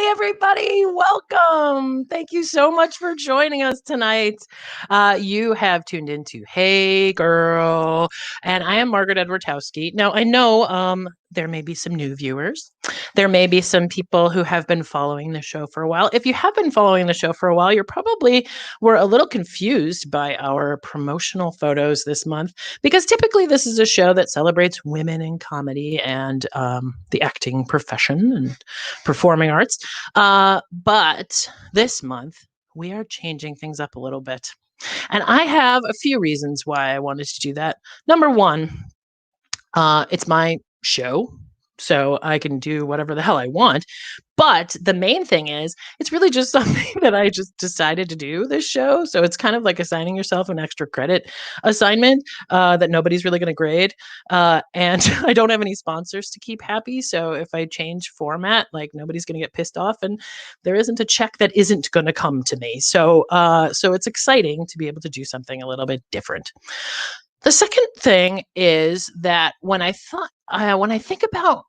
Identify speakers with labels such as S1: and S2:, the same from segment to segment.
S1: everybody. Welcome. Thank you so much for joining us tonight. You have tuned into Hey Gurl, and I am Margaret Edwartowski. Now, I know there may be some new viewers. There may be some people who have been following the show for a while. If you have been following the show for a while, were a little confused by our promotional photos this month, because typically this is a show that celebrates women in comedy and the acting profession and performing arts. But this month, we are changing things up a little bit. And I have a few reasons why I wanted to do that. Number one, it's my show, so I can do whatever the hell I want. But the main thing is, it's really just something that I just decided to do this show. So it's kind of like assigning yourself an extra credit assignment that nobody's really going to grade. And I don't have any sponsors to keep happy. So if I change format, like nobody's going to get pissed off, and there isn't a check that isn't going to come to me. So it's exciting to be able to do something a little bit different. The second thing is that when I think about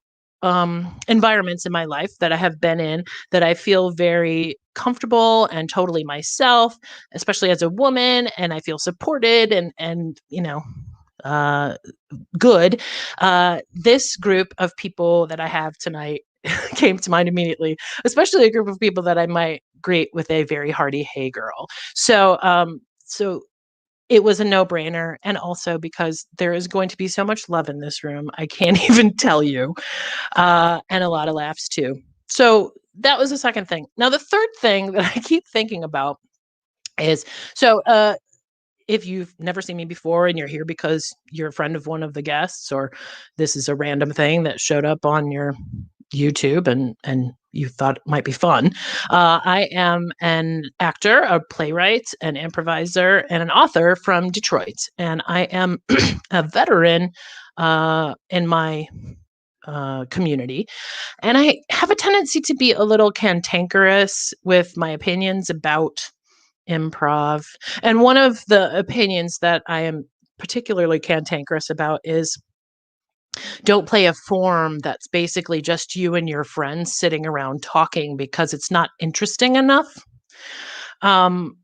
S1: environments in my life that I have been in that I feel very comfortable and totally myself, especially as a woman, and I feel supported and good. This group of people that I have tonight came to mind immediately, especially a group of people that I might greet with a very hearty "Hey Gurl." So it was a no-brainer, and also because there is going to be so much love in this room, I can't even tell you, and a lot of laughs too. So that was the second thing. Now, the third thing that I keep thinking about is, if you've never seen me before and you're here because you're a friend of one of the guests, or this is a random thing that showed up on your YouTube and you thought it might be fun. I am an actor, a playwright, an improviser, and an author from Detroit. And I am a veteran in my community. And I have a tendency to be a little cantankerous with my opinions about improv. And one of the opinions that I am particularly cantankerous about is, don't play a form that's basically just you and your friends sitting around talking, because it's not interesting enough. And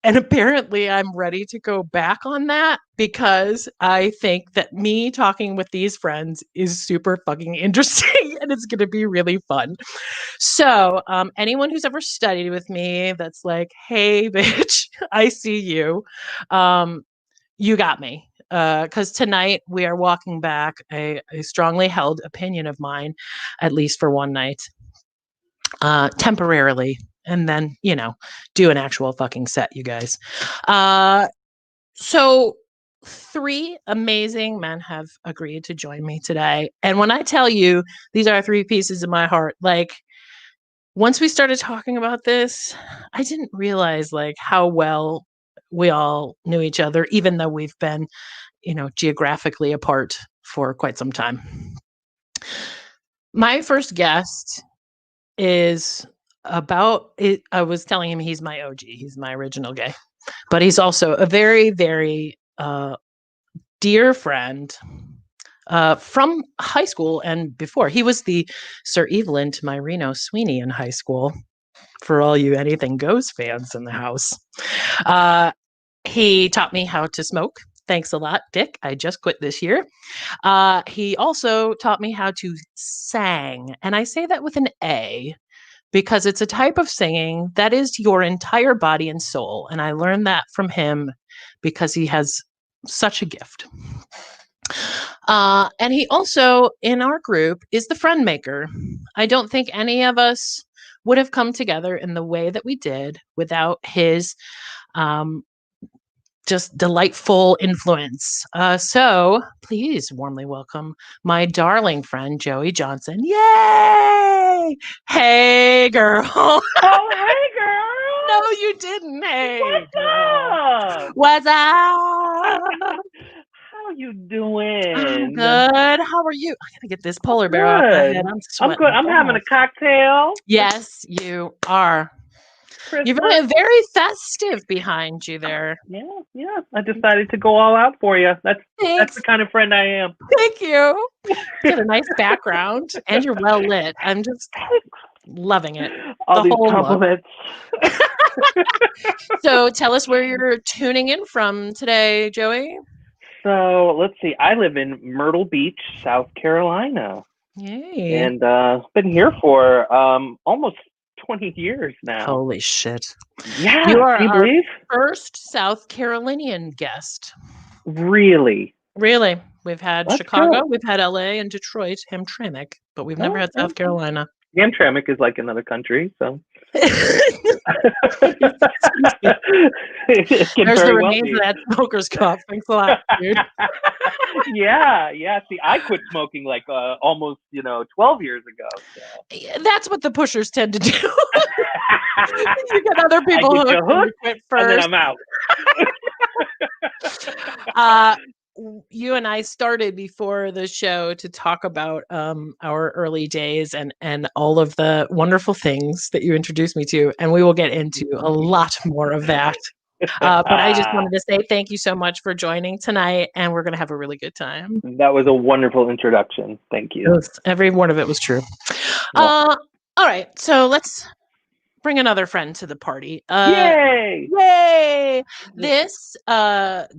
S1: apparently I'm ready to go back on that, because I think that me talking with these friends is super fucking interesting and it's going to be really fun. So anyone who's ever studied with me that's like, hey, bitch, I see you. You got me. Because tonight we are walking back a strongly held opinion of mine, at least for one night, temporarily, and then, do an actual fucking set, you guys. So 3 amazing men have agreed to join me today. And when I tell you these are 3 pieces of my heart, like, once we started talking about this, I didn't realize like how well we all knew each other, even though we've been, geographically apart for quite some time. My first guest is about it. I was telling him he's my OG. He's my original gay, but he's also a very, very dear friend from high school and before. He was the Sir Evelyn to my Reno Sweeney in high school, for all you Anything Goes fans in the house. He taught me how to smoke. Thanks a lot, Dick. I just quit this year. He also taught me how to sang. And I say that with an A, because it's a type of singing that is your entire body and soul. And I learned that from him because he has such a gift. And he also, in our group, is the friend maker. I don't think any of us would have come together in the way that we did without his just delightful influence. So please warmly welcome my darling friend, Joey Johnson. Yay! Hey, girl.
S2: Oh, hey, girl.
S1: No, you didn't. Hey,
S2: What's
S1: girl.
S2: up?
S1: What's up?
S2: How you doing?
S1: I'm good. How are you? I gotta get this polar bear off my head. I'm sweating.
S2: I'm good. I'm having a cocktail.
S1: Yes, you are.
S2: Christmas.
S1: You've got a very festive behind you there.
S2: Yeah. I decided to go all out for you. That's the kind of friend I am.
S1: Thank you. You got a nice background and you're well lit. I'm just Loving it.
S2: All
S1: The
S2: these
S1: whole
S2: compliments.
S1: So tell us where you're tuning in from today, Joey.
S2: So let's see. I live in Myrtle Beach, South Carolina.
S1: Yay.
S2: And been here for almost 20 years now.
S1: Holy shit.
S2: Yeah,
S1: you are
S2: can you
S1: our
S2: believe?
S1: first South Carolinian guest.
S2: Really?
S1: Really. We've had
S2: That's
S1: Chicago,
S2: cool.
S1: we've had LA and Detroit, Hamtramck, but we've never had South Carolina.
S2: Hamtramck is like another country, so.
S1: There's the remains of that smoker's cough. Thanks a lot, dude.
S2: Yeah. See, I quit smoking like almost 12 years ago. So.
S1: That's what the pushers tend to do. You get other people hooked and you quit first.
S2: And then I'm out.
S1: You and I started before the show to talk about our early days and all of the wonderful things that you introduced me to, and we will get into a lot more of that. But I just wanted to say thank you so much for joining tonight, and we're going to have a really good time.
S2: That was a wonderful introduction. Thank you.
S1: Every word of it was true. Yeah. All right, so let's bring another friend to the party.
S2: Yay!
S1: Yay! This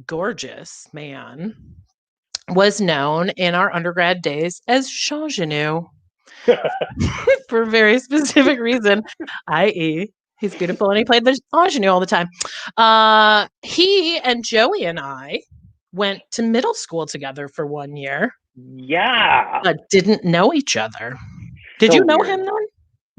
S1: gorgeous man was known in our undergrad days as Jean Genou for a very specific reason, i.e., he's beautiful and he played the ingenue all the time. He and Joey and I went to middle school together for 1 year.
S2: Yeah.
S1: But didn't know each other. Did you know him then?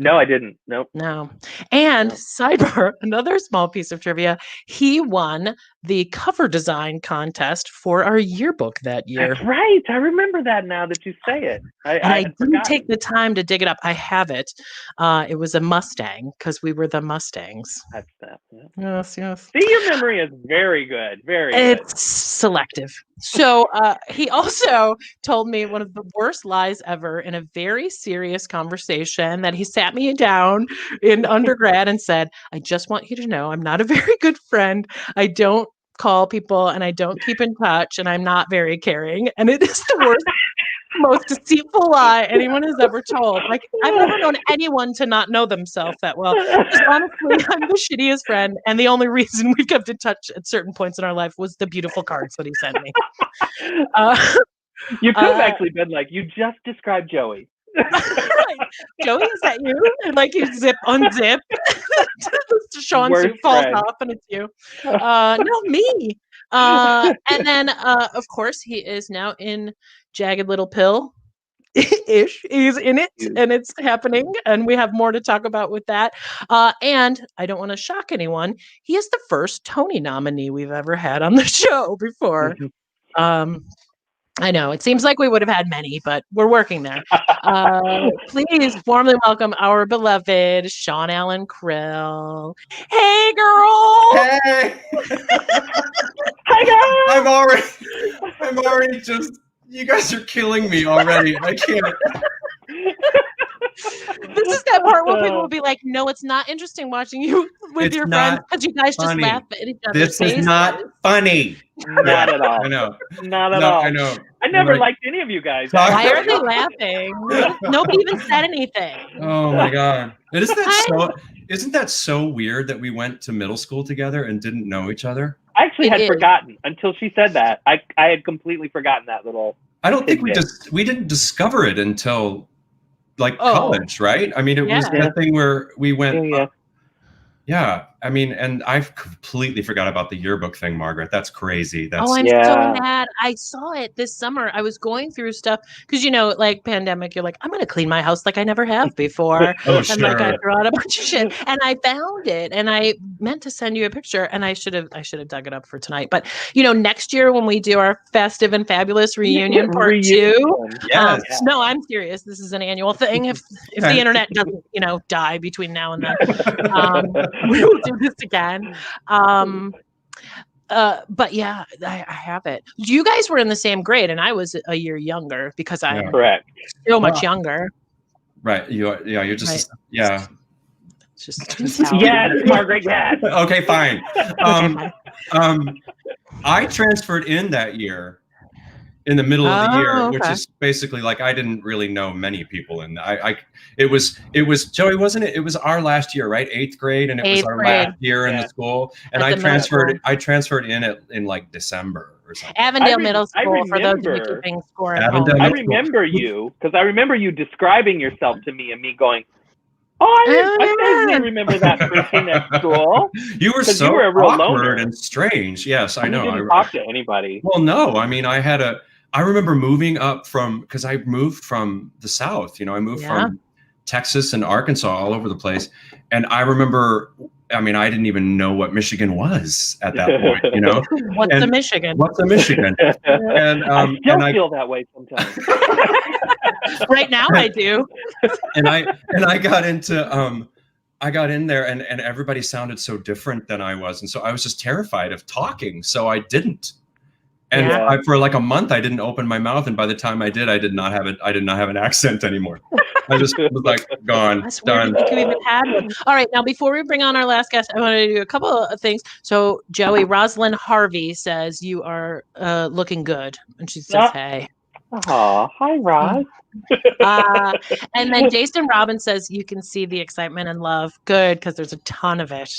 S2: No, I didn't. Nope.
S1: No. And sidebar, another small piece of trivia, he won the cover design contest for our yearbook that year.
S2: That's right. I remember that now that you say it.
S1: I didn't take the time to dig it up. I have it. It was a Mustang because we were the Mustangs.
S2: That's that.
S1: Yeah. Yes.
S2: See, your memory is very good.
S1: It's selective. So he also told me one of the worst lies ever in a very serious conversation that he sat me down in undergrad and said, I just want you to know I'm not a very good friend. I don't call people and I don't keep in touch and I'm not very caring. And it is the worst, most deceitful lie anyone has ever told. Like, I've never known anyone to not know themselves that well. Because honestly, I'm the shittiest friend. And the only reason we kept in touch at certain points in our life was the beautiful cards that he sent me.
S2: You could have actually been like, you just described Joey.
S1: Joey, is that you? And like you unzip. Sean's suit falls off and it's you. No, me. And then of course he is now in Jagged Little Pill ish. He's in it and it's happening and we have more to talk about with that. And I don't want to shock anyone. He is the first Tony nominee we've ever had on the show before. I know it seems like we would have had many, but we're working there. Please warmly welcome our beloved Sean Allan Krill. Hey, girl.
S3: Hey.
S2: Hi, guys.
S3: I'm already just. You guys are killing me already. I can't.
S1: This is that part where people will be like, no, it's not interesting watching you with your friends because you guys just laugh at each other's faces.
S3: This is not funny.
S2: Not at all.
S3: I know.
S2: Not at all.
S3: I know.
S2: I never liked any of you guys.
S1: Why are they laughing? Nobody even said anything.
S3: Oh my God. Isn't that so weird that we went to middle school together and didn't know each other?
S2: I actually had forgotten until she said that. I had completely forgotten that little.
S3: I don't think we didn't discover it until college, right? I mean, it was that thing where we went. Yeah, I mean, and I completely forgot about the yearbook thing, Margaret. That's crazy.
S1: I'm so mad. I saw it this summer. I was going through stuff because, like pandemic, you're like, I'm going to clean my house like I never have before.
S3: Sure.
S1: Like I throw out a bunch of shit. And I found it and I meant to send you a picture and I should have dug it up for tonight. But, next year when we do our Festive and Fabulous reunion part 2.
S3: Yes.
S1: No, I'm serious. This is an annual thing. If the internet doesn't, die between now and then. We will do this again. But yeah, I have it. You guys were in the same grade and I was a year younger because I'm
S2: correct.
S1: So much younger.
S3: Right. You're just
S1: right. Just
S2: yes, Margaret, yes.
S3: Okay, fine. I transferred in that year in the middle of the year,
S1: okay.
S3: which is basically like I didn't really know many people, and it was Joey, wasn't it? It was our last year, right? 8th grade, and it was our last year in the school, and I transferred in like December or something.
S1: Avondale Middle School, for those of you keeping score at home.
S2: I remember you because I remember you describing yourself to me and me going, I vaguely remember that person at school.
S3: You were so awkward and strange. Yes, I know.
S2: You didn't talk to anybody.
S3: Well, no. I mean, I remember moving up because I moved from the South. I moved from Texas and Arkansas, all over the place. And I remember, I mean, I didn't even know what Michigan was at that point,
S1: What's a Michigan?
S3: What's a Michigan? And
S2: I still feel that way sometimes.
S1: Right now I do.
S3: And I got into I got in there and everybody sounded so different than I was. And so I was just terrified of talking. So I didn't. And for like a month, I didn't open my mouth. And by the time I did, I did not have an accent anymore. I just was like, gone, done.
S1: You even had one. All right. Now, before we bring on our last guest, I want to do a couple of things. So Joey, Rosalind Harvey says you are looking good. And she says, hey.
S2: Oh, hi, Roz.
S1: And then Jason Robbins says you can see the excitement and love. Good, because there's a ton of it,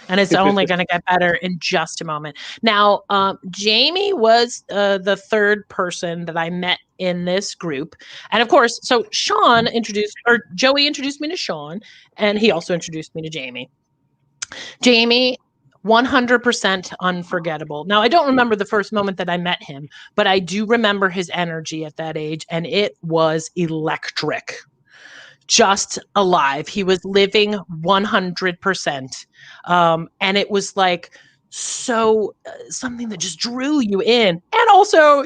S1: and it's only going to get better in just a moment. Now, Jamie was the third person that I met in this group, and of course, so Joey introduced me to Sean, and he also introduced me to Jamie. Jamie, 100% unforgettable. Now, I don't remember the first moment that I met him, but I do remember his energy at that age, and it was electric. Just alive. He was living 100%. And it was like something that just drew you in. And also,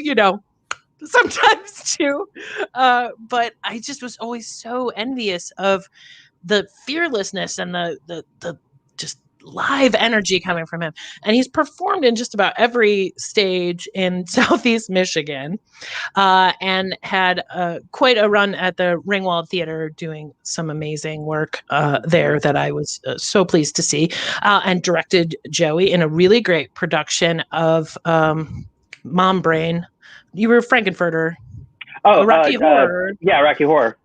S1: sometimes too. But I just was always so envious of the fearlessness and the just live energy coming from him. And he's performed in just about every stage in Southeast Michigan, and had quite a run at the Ringwald Theater doing some amazing work there that I was so pleased to see, and directed Joey in a really great production of Mom Brain. You were Frankenfurter. Rocky Horror.
S2: Yeah, Rocky Horror.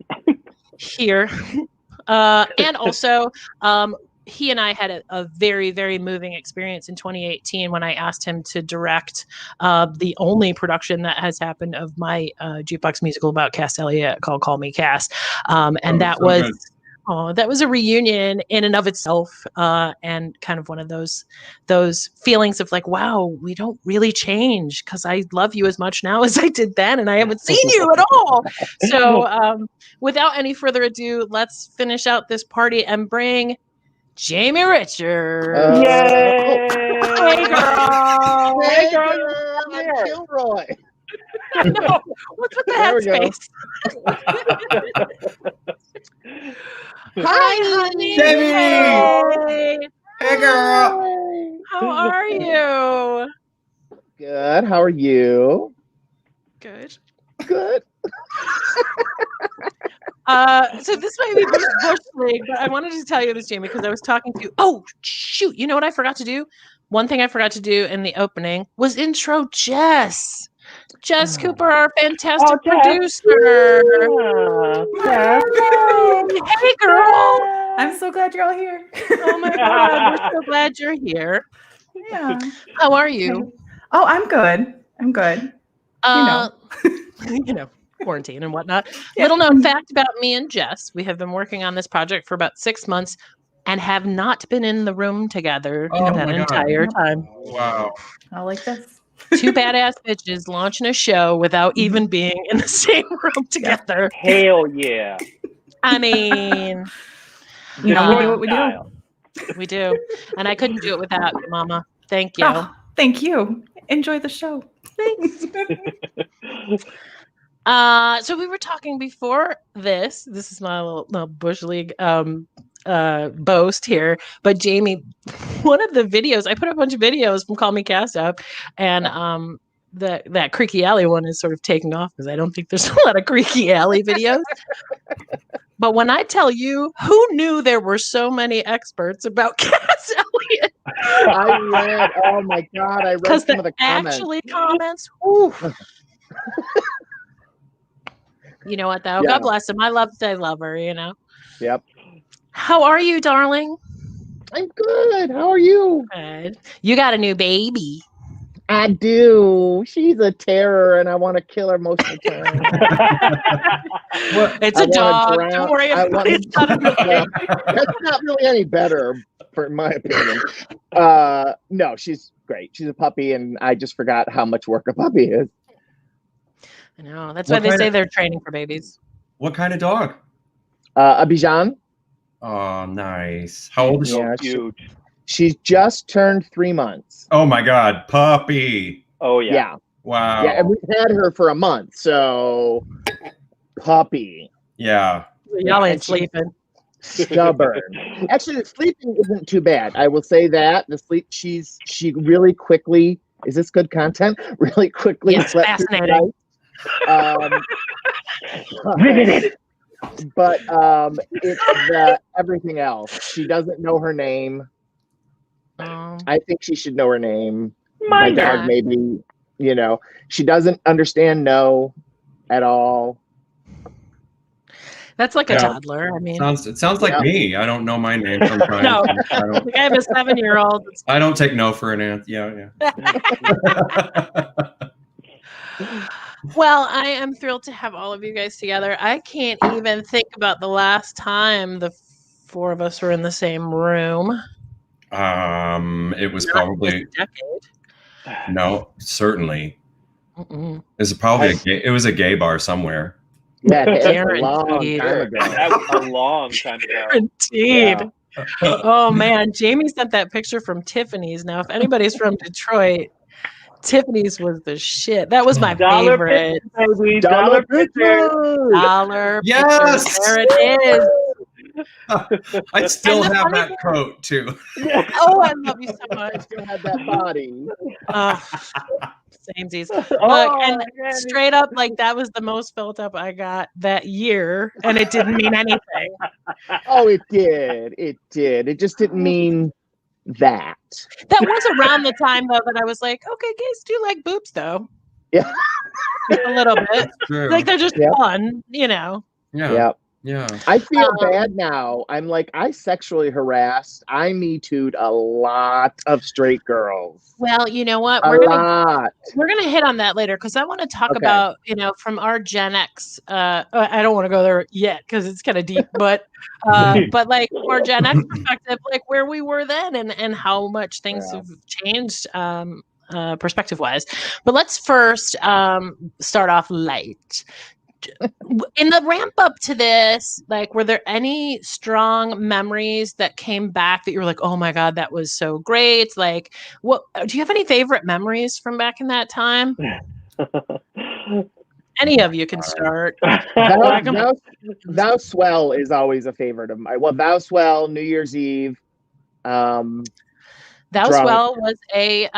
S1: Here. And also, he and I had a very, very moving experience in 2018 when I asked him to direct the only production that has happened of my jukebox musical about Cass Elliot called Call Me Cass. And that was a reunion in and of itself, and kind of one of those feelings of like, wow, we don't really change because I love you as much now as I did then, and I haven't seen you at all. So without any further ado, let's finish out this party and bring Jamie Richards.
S2: Yay!
S1: Hey, girl.
S4: Hey, girl. I'm Gilroy.
S1: No, what's with the headspace? Hi, honey.
S3: Jamie.
S1: Hey,
S3: girl.
S1: How are you?
S4: Good. How are you?
S1: Good.
S4: Good.
S1: So this might be Bush League, but I wanted to tell you this, Jamie, because I was talking to you. Oh, shoot. You know what I forgot to do? One thing I forgot to do in the opening was intro Jess. Jess Cooper, our fantastic producer.
S2: Yeah.
S1: Hey, girl.
S5: I'm so glad you're all here.
S1: Oh, my God. We're so glad you're here.
S5: Yeah.
S1: How are you?
S5: Oh, I'm good. I'm good.
S1: You know, quarantine and whatnot. Yeah. Little known fact about me and Jess. We have been working on this project for about 6 months and have not been in the room together that entire time.
S3: Wow.
S5: I like this.
S1: Two badass bitches launching a show without even being in the same room together.
S2: Hell yeah.
S1: I mean,
S5: we do what we do.
S1: We do. And I couldn't do it without you, Mama. Thank you.
S5: Oh, thank you. Enjoy the show.
S1: Thanks. So we were talking before this. This is my little Bush League boast here. But Jamie, one of the videos, I put a bunch of videos from Call Me Cass up, and that Creaky Alley one is sort of taking off because I don't think there's a lot of Creaky Alley videos. But when I tell you, who knew there were so many experts about Cass Elliot?
S4: I read. Oh my God! I read some of the comments.
S1: Actually, comments. Ooh. You know what, though?
S4: Yeah.
S1: God bless him. I love her, you know?
S4: Yep.
S1: How are you, darling?
S4: I'm good. How are you?
S1: Good. You got a new baby.
S4: I do. She's a terror, and I want to kill her most of the time.
S1: It's
S4: I
S1: a
S4: wanna
S1: dog.
S4: drown-
S1: Don't worry
S4: I
S1: about
S4: want-
S1: it. It's not a new
S4: Yeah,
S1: baby.
S4: that's not really any better, in my opinion. No, she's great. She's a puppy, and I just forgot how much work a puppy is.
S1: I know. That's why they say they're training for babies.
S3: What kind of dog?
S4: A Bichon.
S3: Oh, nice. How old is she?
S4: Yeah,
S2: Cute.
S4: she's just turned 3 months.
S3: Oh my God, puppy.
S2: Oh yeah.
S4: Yeah.
S3: Wow.
S4: Yeah, and we've had her for a month, so puppy.
S3: Yeah.
S1: Y'all ain't sleeping.
S4: Stubborn. Actually, the sleeping isn't too bad. I will say that the sleep. She really quickly. Is this good content? Really quickly.
S1: It's
S4: slept through the
S1: fascinating.
S4: night. But it's the everything else. She doesn't know her name. I think she should know her name. My dog, maybe. You know, she doesn't understand no at all.
S1: That's like a toddler. I mean,
S3: it sounds like me. I don't know my name sometimes.
S1: No.
S3: I
S1: I have a 7-year-old.
S3: don't take no for an answer. Yeah.
S1: Well, I am thrilled to have all of you guys together. I can't even think about the last time the 4 of us were in the same room.
S3: It was probably
S1: a decade.
S3: no, certainly.
S1: Mm-mm.
S3: It was a gay bar somewhere.
S4: Yeah, it's a long
S1: Guaranteed.
S4: time ago.
S2: That was a long time ago.
S1: Guaranteed. Oh man, Jamie sent that picture from Tiffany's. Now, if anybody's from Detroit, Tiffany's was the shit. That was my
S2: Dollar
S1: favorite.
S2: picture, baby.
S4: Dollar
S2: Dollar picture.
S1: Dollar
S3: Yes!
S1: picture. There it is.
S3: I still
S1: And the
S3: have
S1: funny
S3: that
S1: thing-
S3: coat too.
S1: Oh, I love you so much.
S4: Still had that body.
S1: Samesies.
S2: Oh,
S1: Look, and
S2: man.
S1: straight up, like that was the most felt up I got that year, and it didn't mean anything.
S4: Oh, it did. It did. It just didn't mean that.
S1: That was around the time though that I was like, okay, gays do like boobs though.
S4: Yeah.
S1: A little bit.
S3: True.
S1: Like they're just
S4: Yeah.
S1: fun, you know.
S3: Yeah.
S4: Yeah. I feel bad now. I'm like, I sexually harassed. I Me Too'd a lot of straight girls.
S1: Well, you know what?
S4: A
S1: We're
S4: lot.
S1: gonna hit on that later because I want to talk
S4: Okay.
S1: about, you know, from our Gen X. I don't want to go there yet because it's kind of deep, but like our Gen X perspective, like where we were then and how much things have changed perspective wise. But let's first start off light. In the ramp up to this, like, were there any strong memories that came back that you were like, oh my God, that was so great? Like, what do you have any favorite memories from back in that time? Any of you can start.
S4: Thou Swell is always a favorite of mine. Well, Thou Swell, New Year's Eve.
S1: Thou Swell was a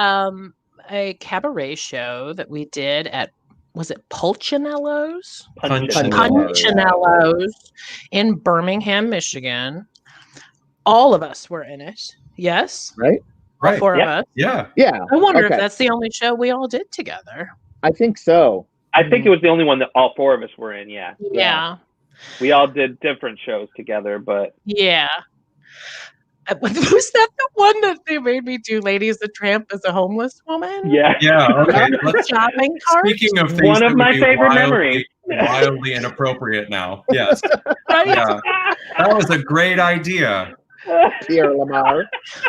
S1: cabaret show that we did at, was it Pulcinello's? Punchinello's in Birmingham, Michigan. All of us were in it. Yes?
S4: Right?
S1: All 4 of us.
S3: Yeah.
S4: Yeah.
S1: I wonder if that's the only show we all did together.
S4: I think so.
S2: I think it was the only one that all 4 of us were in. Yeah.
S1: Yeah.
S2: We all did different shows together, but
S1: yeah. Was that the one that they made me do Ladies the Tramp as a homeless woman?
S2: Yeah.
S3: Yeah. Okay.
S1: Shopping cart?
S3: Speaking of things
S2: One of
S3: that
S2: my
S3: would be
S2: favorite memories.
S3: wildly inappropriate now. Yes.
S1: Right?
S3: Yeah. That was a great idea.
S4: Pierre Lamar.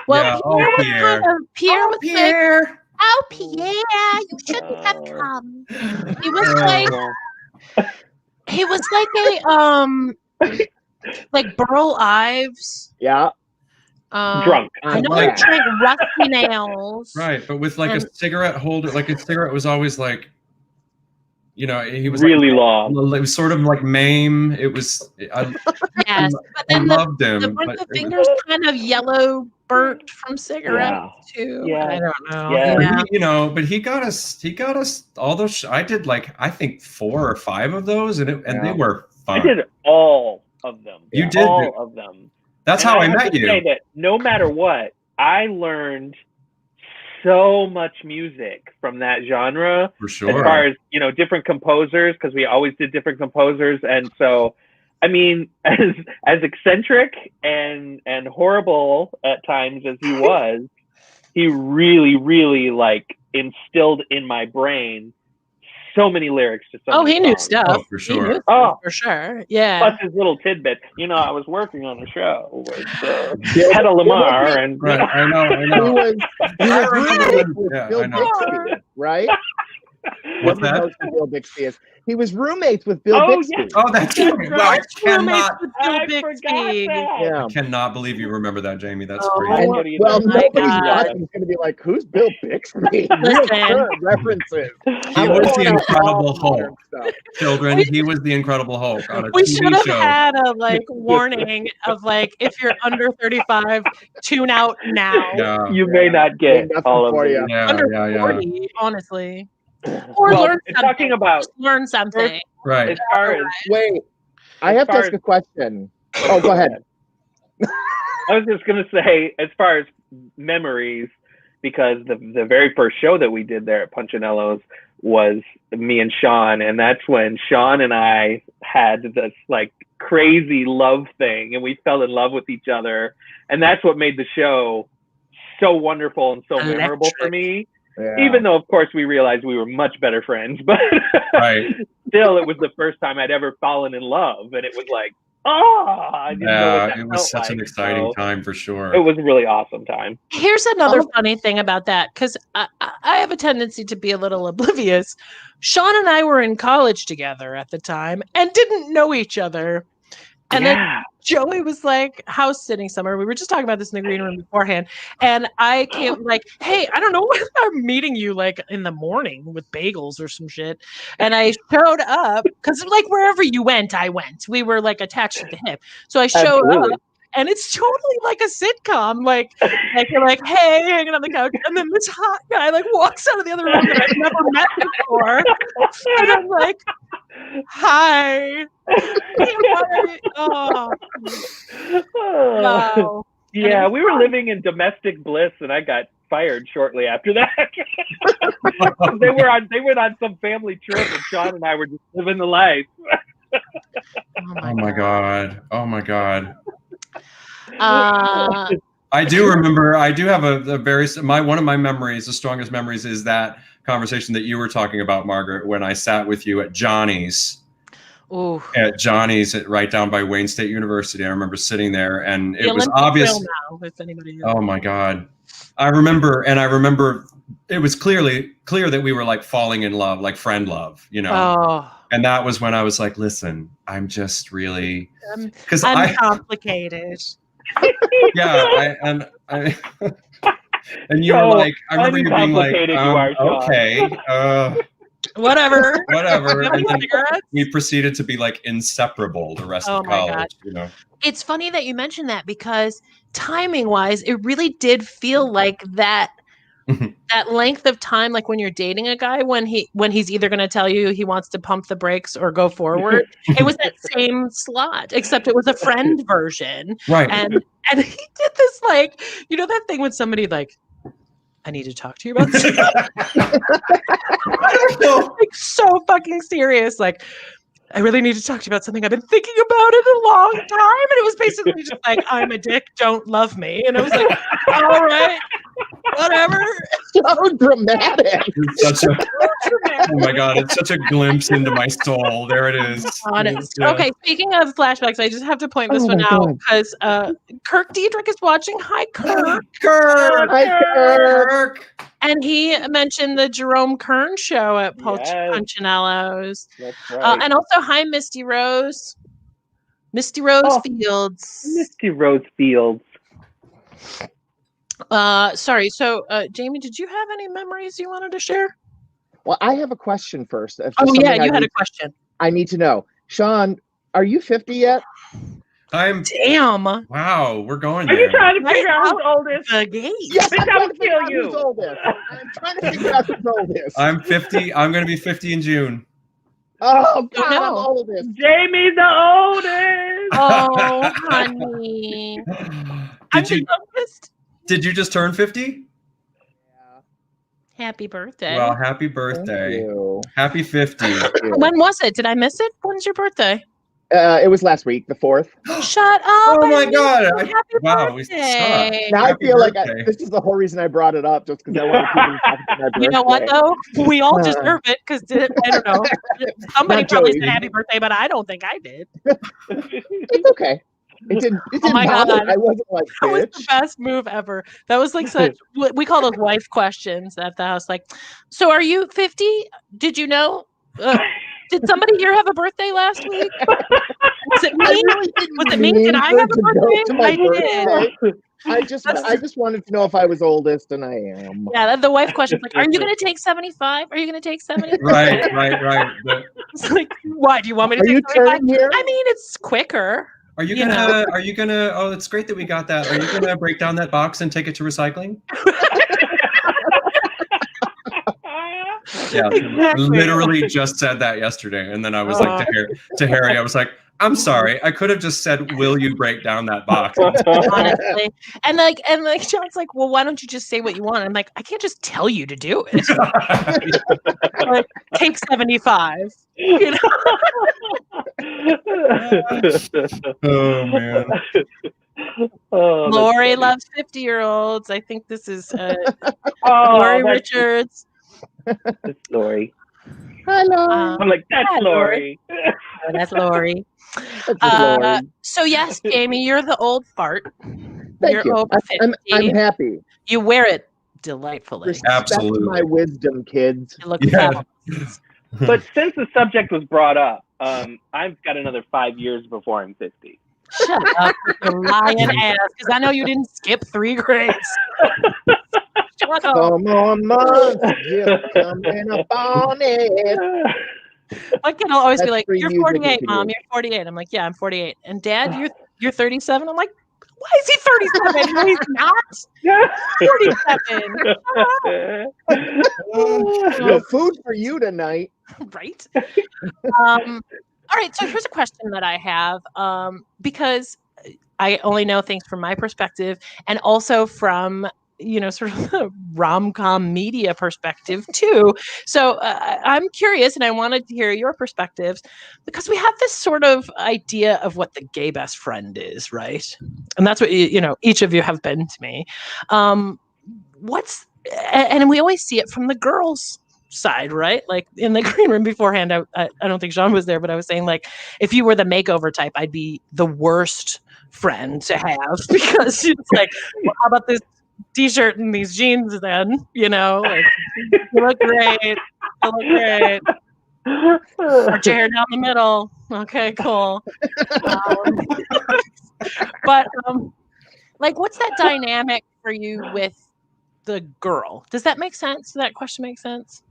S1: Well,
S3: Yeah.
S1: Pierre,
S3: Pierre.
S1: was like, oh, Pierre, you shouldn't have come. He was like like Burl Ives.
S4: Yeah.
S2: Drunk.
S1: I know he drank Rusty Nails.
S3: Right, but with like a cigarette holder, like his cigarette was always like, you know, he was
S2: really
S3: like,
S2: long.
S3: It was sort of like Mame. It was.
S1: Yes, but
S3: I
S1: then
S3: loved him.
S1: the fingers kind of yellow burnt from cigarettes too.
S2: Yeah.
S1: I don't know.
S2: Yeah.
S1: Yeah.
S3: But he got us all those. I did like I think 4 or 5 of those, and they were fun.
S2: I did all of them.
S3: You did
S2: all of them.
S3: That's
S2: And
S3: how I
S2: have
S3: met
S2: to
S3: you.
S2: say that no matter what, I learned so much music from that genre.
S3: For sure.
S2: As far as, you know, different composers, because we always did different composers. And so, I mean, as eccentric and horrible at times as he was, he really, really like instilled in my brain so many lyrics to so many
S1: he knew
S2: songs.
S1: stuff.
S3: Oh, for
S1: He knew
S3: sure.
S1: stuff, for sure. Yeah.
S2: Plus his little tidbits. You know, I was working on a show with Hedda Lamar, and
S3: Right, I know.
S4: He was roommates with
S3: Yeah,
S4: Bill
S3: I know.
S4: Bixby, right?
S3: What's
S4: Nobody
S3: that?
S4: knows who Bill Bixby is. He was roommates with Bill
S2: Oh,
S4: Bixby.
S2: yeah.
S3: Oh, that's right. Well, I cannot,
S2: I forgot that.
S4: Yeah.
S3: I cannot believe you remember that, Jamie. That's
S1: Oh,
S3: crazy.
S4: And,
S2: What do you
S4: well,
S2: think?
S4: nobody's
S1: God.
S4: watching is going to be like, who's Bill Bixby? Real
S1: Listen.
S4: current references.
S3: He was the Incredible
S4: modern
S3: Hulk.
S4: stuff.
S3: Children, he was the Incredible Hulk on a
S1: We
S3: TV
S1: should have
S3: show.
S1: had a like warning of like, if you're under 35, tune out now.
S3: Yeah,
S2: You may not get
S4: Nothing
S2: all of
S4: for
S2: these.
S4: you.
S3: yeah,
S1: Under
S3: yeah.
S1: 40, honestly. Or
S2: Well,
S1: learn something.
S2: talking about
S1: Just learn something.
S3: Right.
S2: as far as
S4: Wait, I
S2: As
S4: have to
S2: far
S4: ask
S2: as-
S4: a question. Oh, go ahead.
S2: I was just gonna say, as far as memories, because the very first show that we did there at Punchinello's was me and Sean, and that's when Sean and I had this like crazy love thing, and we fell in love with each other, and that's what made the show so wonderful and so memorable for me.
S4: Yeah.
S2: Even though, of course, we realized we were much better friends, but
S3: Right.
S2: still, it was the first time I'd ever fallen in love, and it was like, oh, I didn't know what that
S3: It was
S2: felt
S3: such an
S2: like,
S3: exciting
S2: so
S3: time for sure.
S2: It was a really awesome time.
S1: Here's another funny thing about that, because I have a tendency to be a little oblivious. Sean and I were in college together at the time and didn't know each other. And then Joey was like house sitting somewhere. We were just talking about this in the green room beforehand. And I came like, hey, I don't know when I'm meeting you like in the morning with bagels or some shit. And I showed up because like wherever you went, I went. We were like attached at the hip. So I showed up. And it's totally like a sitcom, like you're like, hey, hanging on the couch, and then this hot guy like walks out of the other room that I've never met before, and I'm like, hi. Oh, wow.
S2: Yeah, we were living in domestic bliss, and I got fired shortly after that. they went on some family trip, and Sean and I were just living the life.
S3: Oh my god. Oh my god.
S1: Uh,
S3: I do remember. I do have a very one of my memories. The strongest memories is that conversation that you were talking about, Margaret, when I sat with you at Johnny's.
S1: Ooh.
S3: At Johnny's, right down by Wayne State University. I remember sitting there, and it was obvious.
S1: Now, if anybody
S3: Oh my god. I remember it was clear that we were like falling in love, like friend love, you know.
S1: Oh.
S3: And that was when I was like, listen, I'm just really because
S1: I'm complicated.
S3: Yeah, and you were like, I remember you being like, okay,
S1: whatever.
S3: And then we proceeded to be like inseparable the rest of college.
S1: God.
S3: You know,
S1: it's funny that you mentioned that because timing wise, it really did feel like that. That length of time, like when you're dating a guy, when he's either going to tell you he wants to pump the brakes or go forward, it was that same slot, except it was a friend version,
S3: right?
S1: And he did this like, you know, that thing when somebody like, I need to talk to you about this. Like so fucking serious, like. I really need to talk to you about something I've been thinking about in a long time. And it was basically just like, I'm a dick, don't love me. And I was like, all right, whatever.
S4: So dramatic.
S3: Oh my god, it's such a glimpse into my soul. There it is.
S1: Okay, speaking of flashbacks, I just have to point this one out because Kirk Diedrich is watching. Hi, Kirk.
S3: Kirk.
S1: And he mentioned the Jerome Kern show at Punchinello's.
S2: That's right.
S1: And also, hi, Misty Rose. Misty Rose Fields.
S2: Misty Rose Fields.
S1: Sorry. So, Jamie, did you have any memories you wanted to share?
S4: Well, I have a question first.
S1: Oh, yeah, you had a question.
S4: I need to know. Sean, are you 50 yet?
S1: Damn.
S3: Wow, we're going
S2: there. Are you trying to figure out who's oldest?
S4: Yes,
S2: I'm trying to kill you.
S4: Who's oldest. I'm trying to figure out who's oldest.
S3: I'm 50. I'm going to be 50 in June.
S4: Oh, God, I'm oldest.
S2: Jamie's the oldest.
S1: Oh, honey.
S3: Did you just turn 50?
S1: Happy birthday.
S3: Well, happy birthday. Happy 50.
S1: When was it? Did I miss it? When's your birthday?
S4: It was last week, the 4th.
S1: Shut up.
S3: Oh my God.
S1: Wow,
S3: we suck.
S4: Now
S3: Happy
S4: I feel like
S3: birthday.
S4: this is the whole reason I brought it up, just because I want to keep it talking about my birthday.
S1: You know what, though? We all deserve it, because, I don't know, somebody probably said happy birthday, but I don't think I did.
S4: It's okay. It didn't bother. I wasn't like,
S1: that was the best move ever. That was like such, we call those wife questions at the house. Like, so are you 50? Did you know? Did somebody here have a birthday last week? Was it me? Was it me? Did I have a birthday? I did.
S4: I just wanted to know if I was oldest, and I am.
S1: Yeah, the wife question's like, are you going to take 75? Are you going to take 75?
S3: Right.
S1: It's like, why? Do you want me to take 75? I mean, it's quicker.
S3: Are you gonna, oh, it's great that we got that. Are you going to break down that box and take it to recycling? Yeah, exactly. Literally just said that yesterday, and then I was like to Harry, I was like, "I'm sorry, I could have just said, will you break down that box?"
S1: Honestly, and John's like, "Well, why don't you just say what you want?" I'm like, "I can't just tell you to do it." Like, take 75. You know?
S3: Oh man.
S1: Lori loves 50-year-olds. I think this is Lori Richards.
S2: It's Lori.
S4: Hello.
S2: I'm like, that's Lori.
S1: Oh, that's Lori. So yes, Jamie, you're the old fart.
S4: Thank you.
S1: Over 50.
S4: I'm happy.
S1: You wear it delightfully.
S3: Absolutely.
S4: That's my wisdom, kids.
S1: You look
S2: But since the subject was brought up, I've got another 5 years before I'm 50.
S1: Shut up with your lying ass, because I know you didn't skip 3 grades. Shut up.
S4: Come on, months, just coming up on it.
S1: My kid will always be like, "You're 48, Mom. You're 48." I'm like, "Yeah, I'm 48." And Dad, you're 37. I'm like, "Why is he 37? No, he's not. 47.
S4: No food for you tonight,
S1: right?" All right. So here's a question that I have, because I only know things from my perspective, and also from sort of the rom-com media perspective too. So I'm curious, and I wanted to hear your perspectives, because we have this sort of idea of what the gay best friend is, right? And that's what each of you have been to me. And we always see it from the girls' side, right? Like in the green room beforehand, I don't think Sean was there, but I was saying, like, if you were the makeover type, I'd be the worst friend to have, because it's like, well, how about this t-shirt and these jeans then, like, you look great. Put your hair down the middle. Okay, cool. But like, what's that dynamic for you with the girl? Does that make sense? Does that question make sense?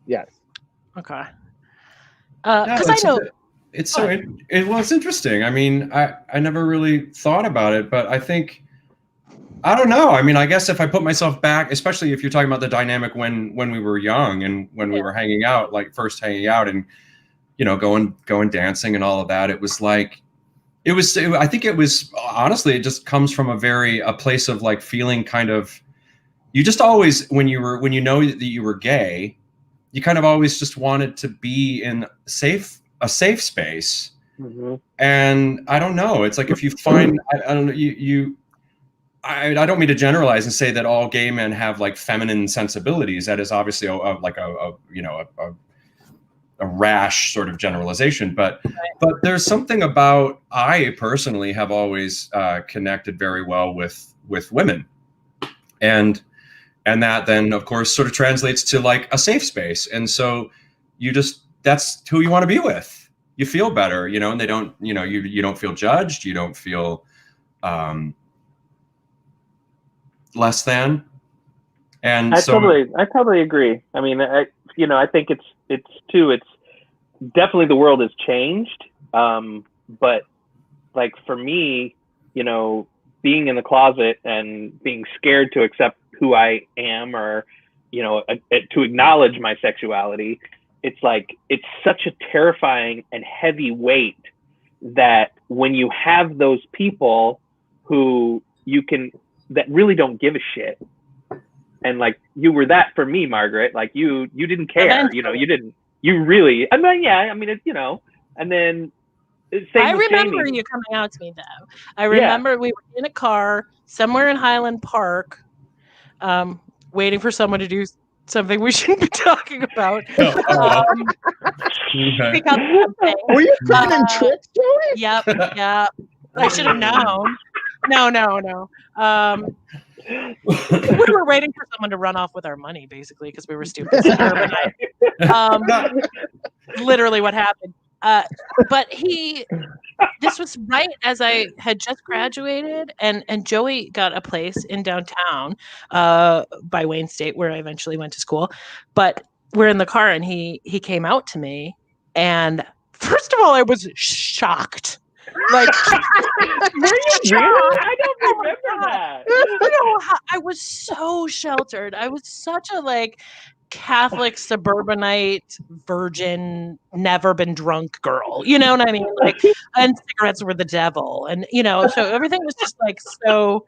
S4: Yes.
S1: Okay. Because I know
S3: it's so it's interesting. I mean, I never really thought about it, but I think, I don't know. I mean, I guess if I put myself back, especially if you're talking about the dynamic when we were young and when we were hanging out, like first hanging out and, going dancing and all of that, it was like, I think it was, honestly, it just comes from a place of like feeling kind of, you just always, when you know that you were gay, you kind of always just wanted to be in a safe space. Mm-hmm. And I don't know, it's like, if you find, I don't know, I don't mean to generalize and say that all gay men have like feminine sensibilities. That is obviously a rash sort of generalization, but there's something about, I personally have always connected very well with women, and that then of course sort of translates to like a safe space. And so that's who you want to be with. You feel better, and they don't, you don't feel judged. You don't feel less than. And
S2: I totally agree. I mean, I think it's definitely, the world has changed. But like for me, being in the closet and being scared to accept who I am, or, to acknowledge my sexuality, it's like, it's such a terrifying and heavy weight that when you have those people who that really don't give a shit, and like you were that for me, Margaret. Like you didn't care, you know, you really, I mean, yeah, I mean, and then
S1: I remember you coming out to me though. I remember we were in a car somewhere in Highland Park, waiting for someone to do something we shouldn't be talking about.
S4: Were you planning tricks, Joey?
S1: Yep. I should have known. No. We were waiting for someone to run off with our money, basically, because we were stupid. Literally what happened. But this was right as I had just graduated, and Joey got a place in downtown by Wayne State, where I eventually went to school. But we're in the car, and he came out to me, and first of all, I was shocked. Like,
S2: were you really? I don't remember that.
S1: I was so sheltered. I was such a Catholic suburbanite virgin, never been drunk girl. You know what I mean? And cigarettes were the devil, and so everything was just so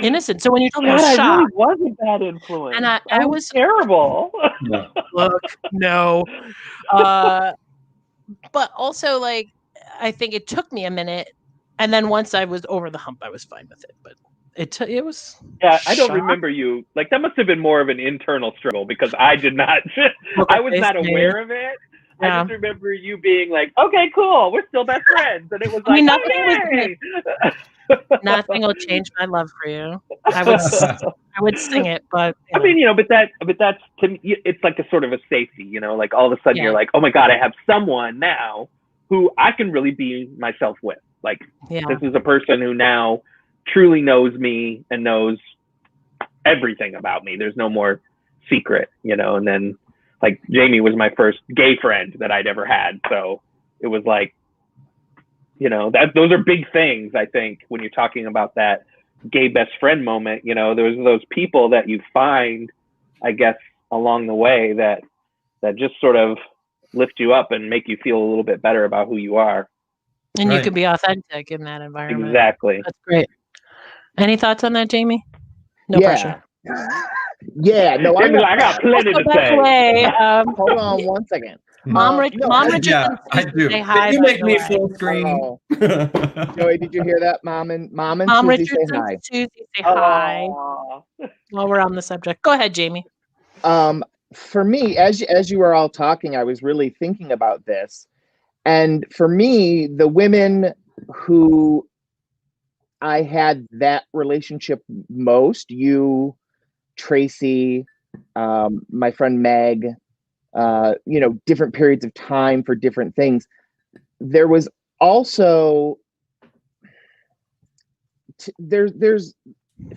S1: innocent. So when you told me, I was shocked.
S2: I really was a bad influence,
S1: and I was
S2: terrible.
S1: Look, no, but also I think it took me a minute, and then once I was over the hump, I was fine with it. But it was.
S2: Yeah, I don't remember you. That must have been more of an internal struggle because I did not. I was not aware of it. Yeah. I just remember you being like, "Okay, cool, we're still best friends," and it was
S1: nothing will change my love for you. I would sing it, but
S2: I mean, but that's to me, it's like a sort of a safety, like all of a sudden you're like, oh my God, I have someone now who I can really be myself with. This is a person who now truly knows me and knows everything about me. There's no more secret, and then Jamie was my first gay friend that I'd ever had. So it was those are big things, I think, when you're talking about that gay best friend moment. There's those people that you find, I guess, along the way that just sort of lift you up and make you feel a little bit better about who you are.
S1: And you can be authentic in that environment.
S2: Exactly.
S1: That's great. Any thoughts on that, Jamie? No pressure.
S4: Yeah, no,
S2: I got plenty to say.
S4: Hold on one second.
S1: Mom Richardson,
S3: I do.
S1: Say hi,
S3: you make me full screen.
S4: Joey, did you hear that? Mom and Susie
S1: Richardson,
S4: say hi.
S1: Susie say hi. While we're on the subject, go ahead, Jamie.
S4: For me, as you were all talking, I was really thinking about this, and for me, the women who I had that relationship most, you, Tracy, my friend Meg, different periods of time for different things. There was also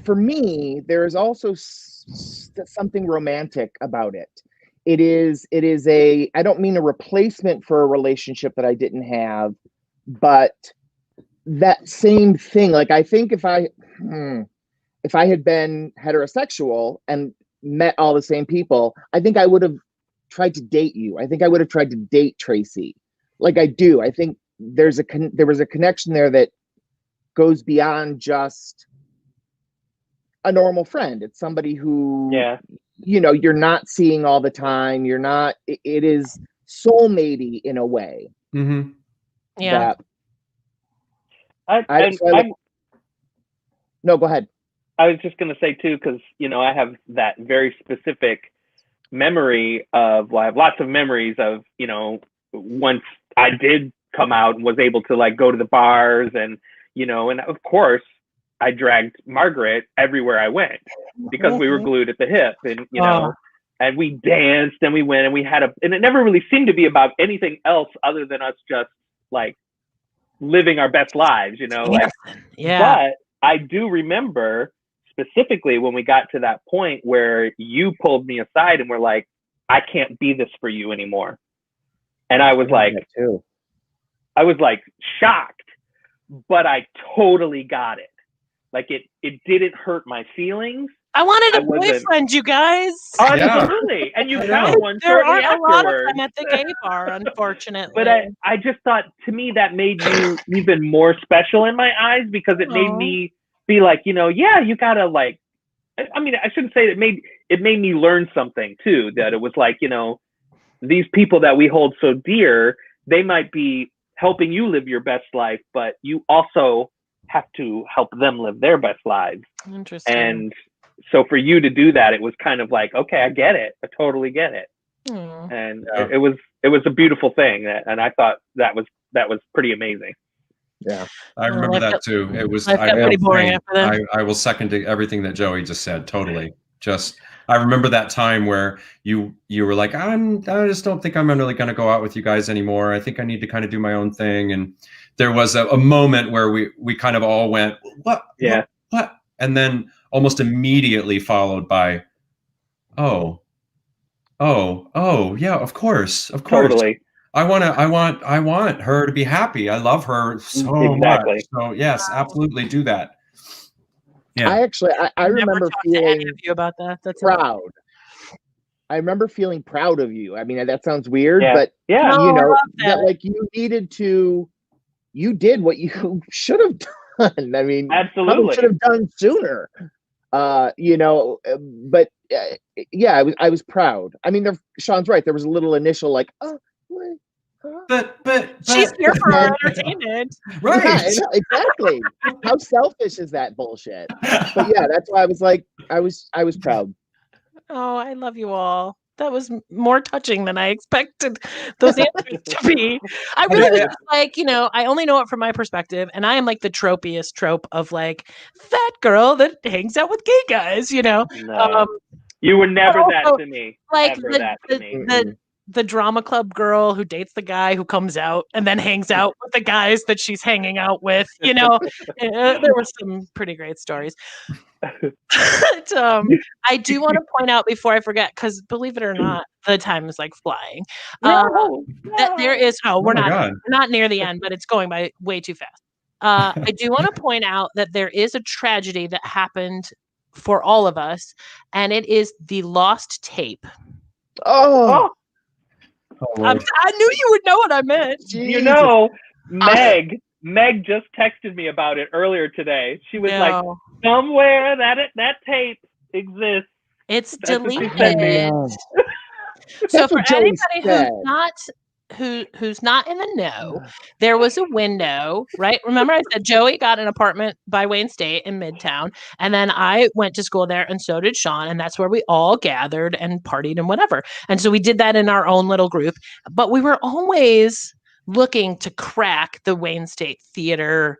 S4: for me, there is also something romantic about it. It is I don't mean a replacement for a relationship that I didn't have, but that same thing. I think if I had been heterosexual and met all the same people, I think I would have tried to date you. I think I would have tried to date Tracy. I do. I think there was a connection there that goes beyond just a normal friend. It's somebody who, you're not seeing all the time. You're not, it is soulmatey in a way.
S3: Mm-hmm.
S1: Yeah.
S4: No, go ahead.
S2: I was just going to say too, because, I have that very specific memory of, I have lots of memories of, once I did come out and was able to go to the bars and, and of course I dragged Margaret everywhere I went because we were glued at the hip and, and we danced and we went and we had and it never really seemed to be about anything else other than us just living our best lives, But I do remember specifically when we got to that point where you pulled me aside and were like, I can't be this for you anymore. And I was shocked, but I totally got it. It didn't hurt my feelings.
S1: I wanted a boyfriend, you guys.
S2: Absolutely. And you found one
S1: there
S2: shortly
S1: aren't a lot of
S2: afterwards.
S1: them at the gay bar, unfortunately.
S2: But I just thought, to me, that made you even more special in my eyes because it made me be you gotta I mean, I shouldn't say it it made me learn something too, that it was like, you know, these people that we hold so dear, they might be helping you live your best life, but you also have to help them live their best lives.
S1: Interesting.
S2: And so for you to do that, it was kind of like, okay, I get it. I totally get it. And it was a beautiful thing, and I thought that was pretty amazing.
S4: Yeah,
S3: I remember that too. It was
S1: pretty boring after that.
S3: I will second everything that Joey just said. Totally. Just I remember that time where you were like, I just don't think I'm really going to go out with you guys anymore. I think I need to kind of do my own thing. And there was a moment where we kind of all went, what?
S2: Yeah.
S3: What? And then almost immediately followed by, oh, yeah, of course.
S2: Totally.
S3: I want her to be happy. I love her so much. So yes, absolutely do that. Yeah.
S4: I remember feeling
S1: you about that. That's
S4: proud. I remember feeling proud of you. I mean, that sounds weird, but
S2: you
S4: know, that like you did what you should have done. I mean,
S2: absolutely
S4: should have done sooner. You know, but yeah, I was proud. I mean, Sean's right. There was a little initial like, oh, what?
S3: But
S1: she's here for our entertainment,
S3: right?
S4: Yeah, exactly. How selfish is that bullshit? But yeah, that's why I was like, I was proud.
S1: Oh, I love you all. That was more touching than I expected those answers to be. I really was like, you know, I only know it from my perspective, and I am like the tropiest trope of like fat girl that hangs out with gay guys, you know.
S2: No. You were never that to me.
S1: Like
S2: the
S1: drama club girl who dates the guy who comes out and then hangs out with the guys that she's hanging out with. You know, there were some pretty great stories. But, I do want to point out before I forget, because believe it or not, the time is like flying. That there is we're not near the end, but it's going by way too fast. I do want to point out that there is a tragedy that happened for all of us, and it is the lost tape.
S4: Oh,
S1: I knew you would know what I meant.
S2: Jesus. You know, Meg just texted me about it earlier today. She was like, somewhere that tape exists.
S1: It's deleted. So for anybody who's not in the know, there was a window, right? Remember I said Joey got an apartment by Wayne State in Midtown, and then I went to school there, and so did Sean, and that's where we all gathered and partied and whatever. And so we did that in our own little group, but we were always looking to crack the Wayne State Theater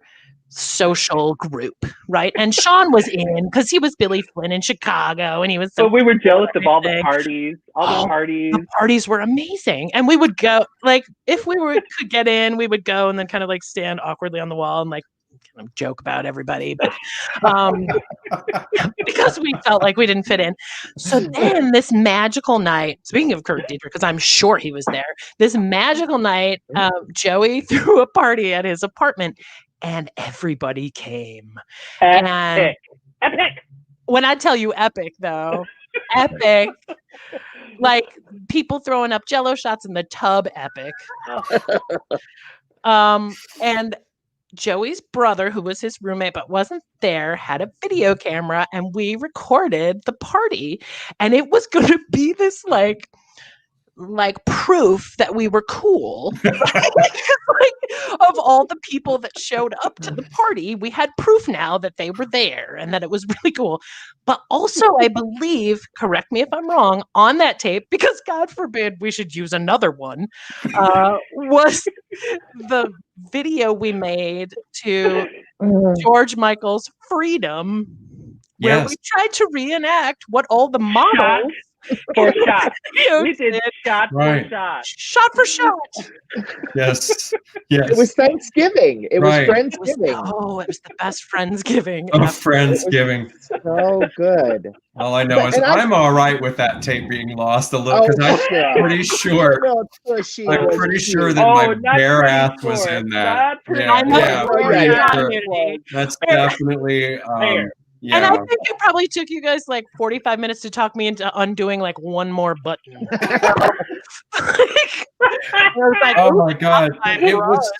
S1: social group, right? And Sean was in because he was Billy Flynn in Chicago, and he was.
S2: So we were jealous of all the parties. The
S1: parties were amazing, and we would go. Like if we could get in, we would go and then kind of like stand awkwardly on the wall and like kind of joke about everybody, but because we felt like we didn't fit in. So then this magical night. Speaking of Kurt Dietrich, because I'm sure he was there. This magical night, Joey threw a party at his apartment. And everybody came.
S2: Epic.
S1: When I tell you epic, though, epic. Like people throwing up Jello shots in the tub, epic. And Joey's brother, who was his roommate but wasn't there, had a video camera, and we recorded the party. And it was going to be this like proof that we were cool. Like, of all the people that showed up to the party, we had proof now that they were there and that it was really cool. But also, I believe, correct me if I'm wrong, on that tape, because God forbid we should use another one, was the video we made to George Michael's Freedom, where we tried to reenact what all the models
S2: for shot. We did shot for shot.
S1: Shot for shot.
S3: Yes.
S4: It was Thanksgiving. It was Friendsgiving.
S1: It was the best Friendsgiving.
S3: Friendsgiving.
S4: So good.
S3: All I know is I'm all right with that tape being lost a little, because I'm pretty sure. I'm pretty sure that my bare ass was in that. That's definitely. Yeah.
S1: And I think it probably took you guys like 45 minutes to talk me into undoing like one more button.
S3: Oh my God. It was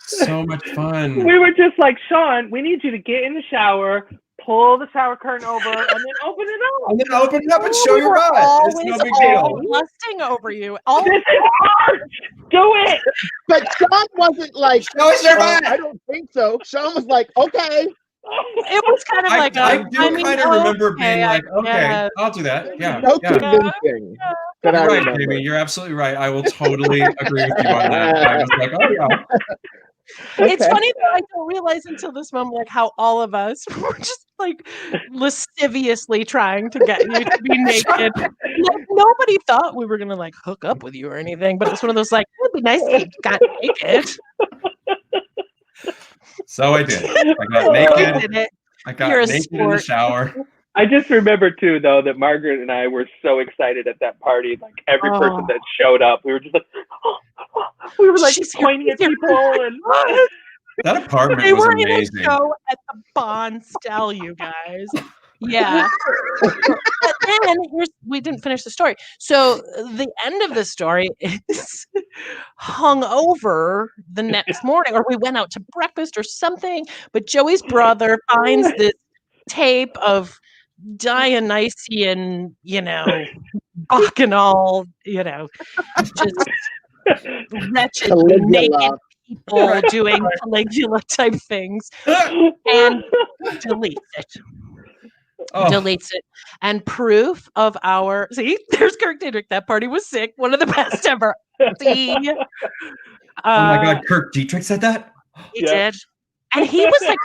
S3: so much fun.
S2: We were just like, Sean, we need you to get in the shower, pull the shower curtain over and then open it up.
S3: And then open it up and show your butt. It's no big deal.
S1: Lusting over you.
S2: This is art. Do it.
S4: But Sean wasn't like,
S3: Show us your butt.
S4: I don't think so. Sean was like, okay.
S1: It was kind of like
S3: I kind of remember being like, okay, I'll do that. Yeah.
S4: No convincing.
S3: You're right, Jamie. You're absolutely right. I will totally agree with you on that. I was like, oh yeah.
S1: It's funny that I don't realize until this moment, like how all of us were just like lasciviously trying to get you to be naked. Like, nobody thought we were gonna like hook up with you or anything, but it's one of those like, it'd be nice if you got naked.
S3: So I did. I got naked. I got naked in the shower.
S2: I just remember too, though, that Margaret and I were so excited at that party. Like every person that showed up, we were just like, we were like pointing at people. And
S3: that apartment
S1: they
S3: was
S1: were
S3: amazing.
S1: In a show at the Bonstel, you guys. Yeah. But then we didn't finish the story. So the end of the story is hung over the next morning, or we went out to breakfast or something. But Joey's brother finds this tape of Dionysian, bacchanal, just wretched, naked people doing Caligula type things, and deletes it. Deletes it. And proof of our there's Kirk Diedrich. That party was sick. One of the best ever. See?
S3: Oh my God, Kirk Diedrich said that?
S1: He did. And he was like,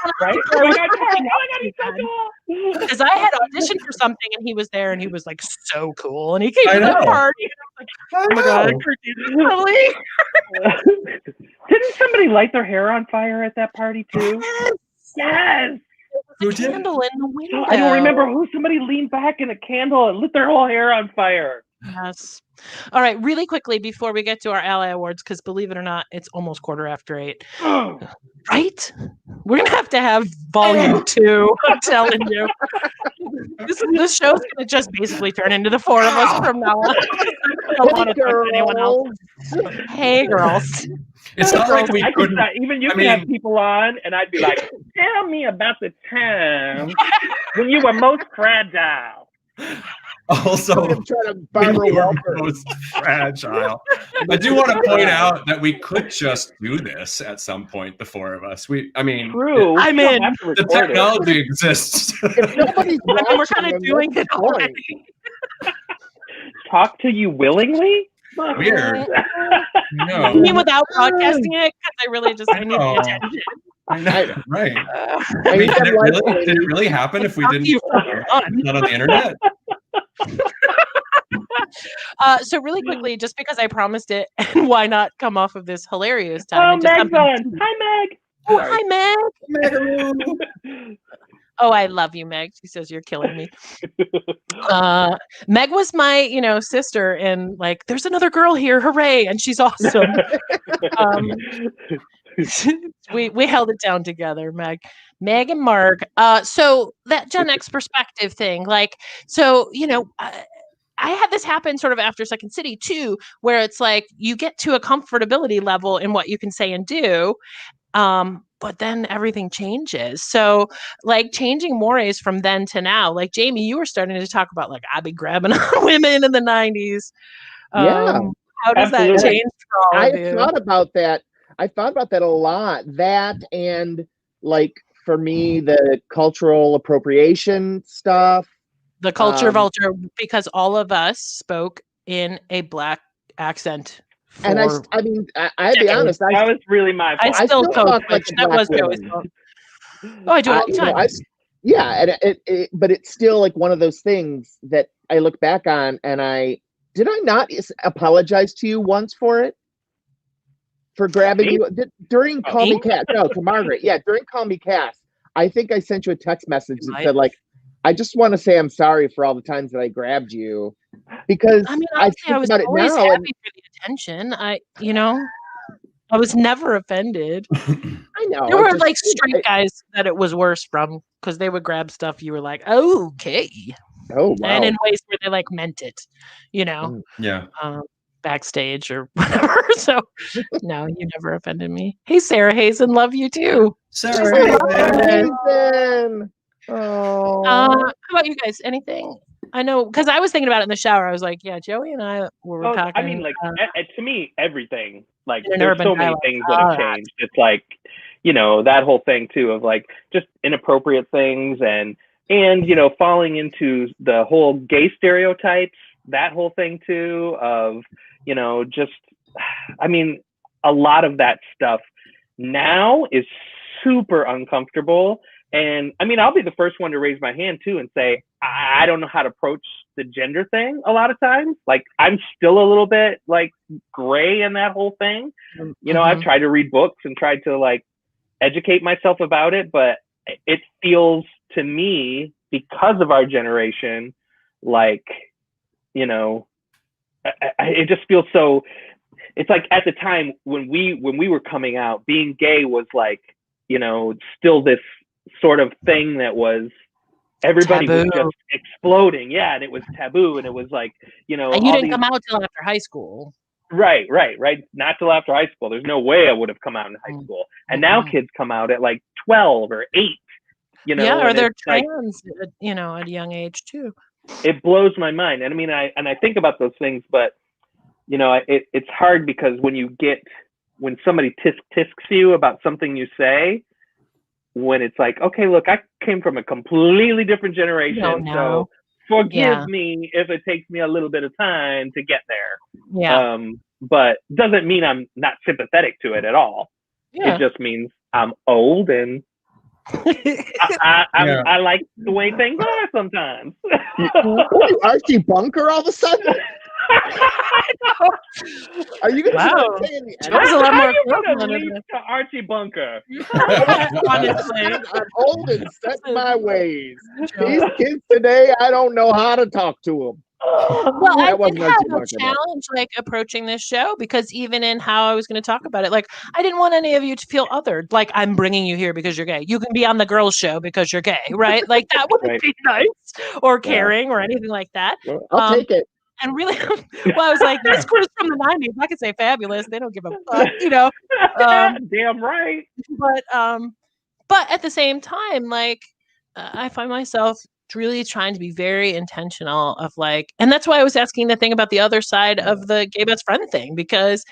S1: because I had auditioned for something and he was there and he was like so cool and he came to the party. And I was like, oh my God, Kirk Diedrich.
S2: Didn't somebody light their hair on fire at that party too? Yes.
S1: Who did? Candle in the window.
S2: I don't remember who. Somebody leaned back in a candle and lit their whole hair on fire.
S1: Yes. All right, really quickly before we get to our Ally Awards, because believe it or not, it's almost 8:15. Right? We're gonna have volume 2. I'm telling you, this show's gonna just basically turn into the 4 of us from now on. I don't want to talk to anyone else. Hey, girls.
S3: It's not like we couldn't.
S2: Even you can have people on, and I'd be like, "Tell me about the time when you were most fragile."
S3: Also, most fragile. I do want to point out that we could just do this at some point, the 4 of us.
S2: True.
S3: The technology exists.
S4: If nobody's watching,
S1: we're kind of doing it already.
S2: Talk to you willingly?
S3: Weird. No.
S1: You mean without podcasting it? Because I need the attention.
S3: I know, right? I mean, did it really happen if we didn't? Not on the internet.
S1: So really quickly, just because I promised it, and why not come off of this hilarious time?
S2: Meg's on. Hi, Meg.
S1: Oh, hi, Meg. Oh, I love you, Meg. She says you're killing me. Meg was my, sister, and like, there's another girl here, hooray! And she's awesome. We held it down together, Meg and Marg. So that Gen X perspective thing, like, so I had this happen sort of after Second City too, where it's like you get to a comfortability level in what you can say and do. But then everything changes. So like changing mores from then to now, like Jamie, you were starting to talk about like, I'd be grabbing on women in the 90s. How does that change for all of you?
S4: I thought about that a lot. That and like for me, the cultural appropriation stuff.
S1: The culture vulture, because all of us spoke in a Black accent.
S4: And I'll be honest.
S2: That was really my fault.
S1: I still talk like that was Joey's fault. Oh, I do it all the time.
S4: And but it's still like one of those things that I look back on, and did I not apologize to you once for it? For grabbing you during Call Me Cass? No, to Margaret. Yeah, during Call Me Cass, I think I sent you a text message that said like, I just want to say I'm sorry for all the times that I grabbed you, because I think
S1: was
S4: about it
S1: always
S4: now.
S1: Happy for the attention. I was never offended.
S4: I know
S1: there were like straight guys that it was worse from, because they would grab stuff. You were like, oh, okay.
S4: Oh, wow.
S1: And in ways where they like meant it,
S3: Yeah.
S1: Backstage or whatever. So no, you never offended me. Hey, Sarah Hazen, love you too.
S3: Sarah Hazen.
S4: Oh.
S1: How about you guys? Anything? I know, because I was thinking about it in the shower. I was like, yeah, Joey and I were talking.
S2: I mean, like, to me, everything. Like, there's so many things that have changed. It's like, that whole thing too of like just inappropriate things and falling into the whole gay stereotypes. That whole thing too of just, I mean, a lot of that stuff now is super uncomfortable. And I mean, I'll be the first one to raise my hand too and say, I don't know how to approach the gender thing a lot of times. Like, I'm still a little bit like gray in that whole thing. I've tried to read books and tried to like educate myself about it, but it feels to me, because of our generation, like, it just feels so, it's like at the time when we were coming out, being gay was like, still this sort of thing that was, everybody taboo. Was just exploding. Yeah. And it was taboo. And it was like,
S1: and you didn't come out till after high school.
S2: Right. Not till after high school. There's no way I would have come out in high school. And now kids come out at like 12 or 8,
S1: or they're trans, like, at a young age too.
S2: It blows my mind. And I mean, I think about those things, but it's hard because when somebody tisks you about something you say, when it's like, okay, look, I came from a completely different generation, so forgive me if it takes me a little bit of time to get there.
S1: Yeah.
S2: But doesn't mean I'm not sympathetic to it at all. Yeah. It just means I'm old and I like the way things are sometimes.
S4: Archie Bunker all of a sudden? Are you going to say any?
S1: There's a lot more
S2: to Archie Bunker.
S1: Honestly,
S4: I'm old and set in my ways. These kids today, I don't know how to talk to them.
S1: Well, I did have a challenge like approaching this show, because even in how I was going to talk about it, like I didn't want any of you to feel othered. Like, I'm bringing you here because you're gay. You can be on the girls' show because you're gay, right? Like that wouldn't be nice or caring or anything like that.
S4: I'll take it.
S1: And really, well, I was like, this crew's from the 90s. I could say fabulous. They don't give a fuck,
S2: Damn right.
S1: But at the same time, like, I find myself really trying to be very intentional of like, and that's why I was asking the thing about the other side of the gay best friend thing, because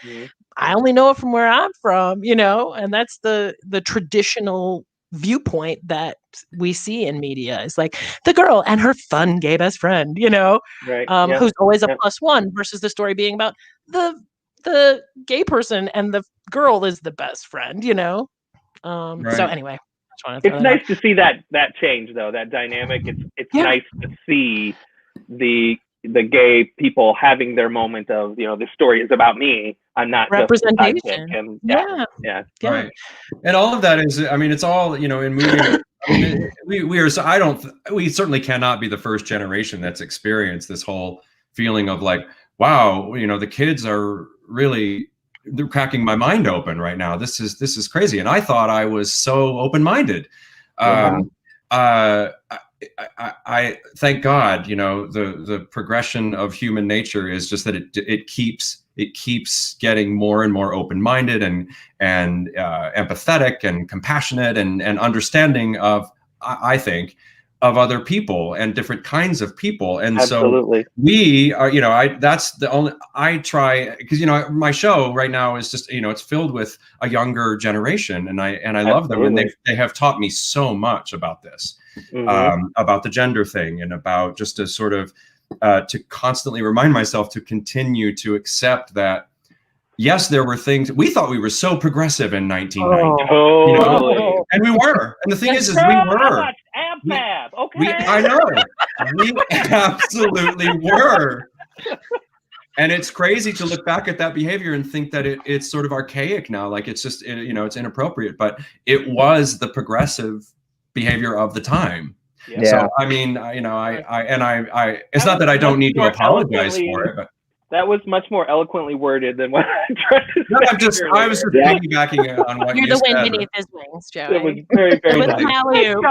S1: I only know it from where I'm from, and that's the traditional viewpoint that we see in media is like the girl and her fun gay best friend, who's always a plus one, versus the story being about the gay person and the girl is the best friend, So anyway,
S2: it's nice to see that change though, that dynamic. It's nice to see the gay people having their moment of, the story is about me. I'm not
S1: representation.
S2: And,
S3: right. And all of that is, I mean, it's all, in moving. I mean, we certainly cannot be the first generation that's experienced this whole feeling of like, wow, the kids are really, they're cracking my mind open right now. This is crazy. And I thought I was so open-minded. I thank God, the progression of human nature is just that it keeps getting more and more open-minded and empathetic and compassionate and understanding of, I think, of other people and different kinds of people. And
S2: Absolutely.
S3: So we are, I try, because, my show right now is just, it's filled with a younger generation, and I love them, and they have taught me so much about this, about the gender thing, and about just to sort of, to constantly remind myself to continue to accept that, yes, there were things, we thought we were so progressive in 1990, and we were. And the thing is we were. I know. We absolutely were. And it's crazy to look back at that behavior and think that it's sort of archaic now. Like it's just, it's inappropriate, but it was the progressive behavior of the time. Yeah. So, I mean, I it's not that I don't need to apologize for it, but
S2: That was much more eloquently worded than what I tried to say.
S3: I was just piggybacking on what
S1: You're
S3: you
S1: the wind
S3: said.
S1: beneath his wings, Joey.
S2: It was very, very
S1: With
S2: nice.
S1: alley-oop.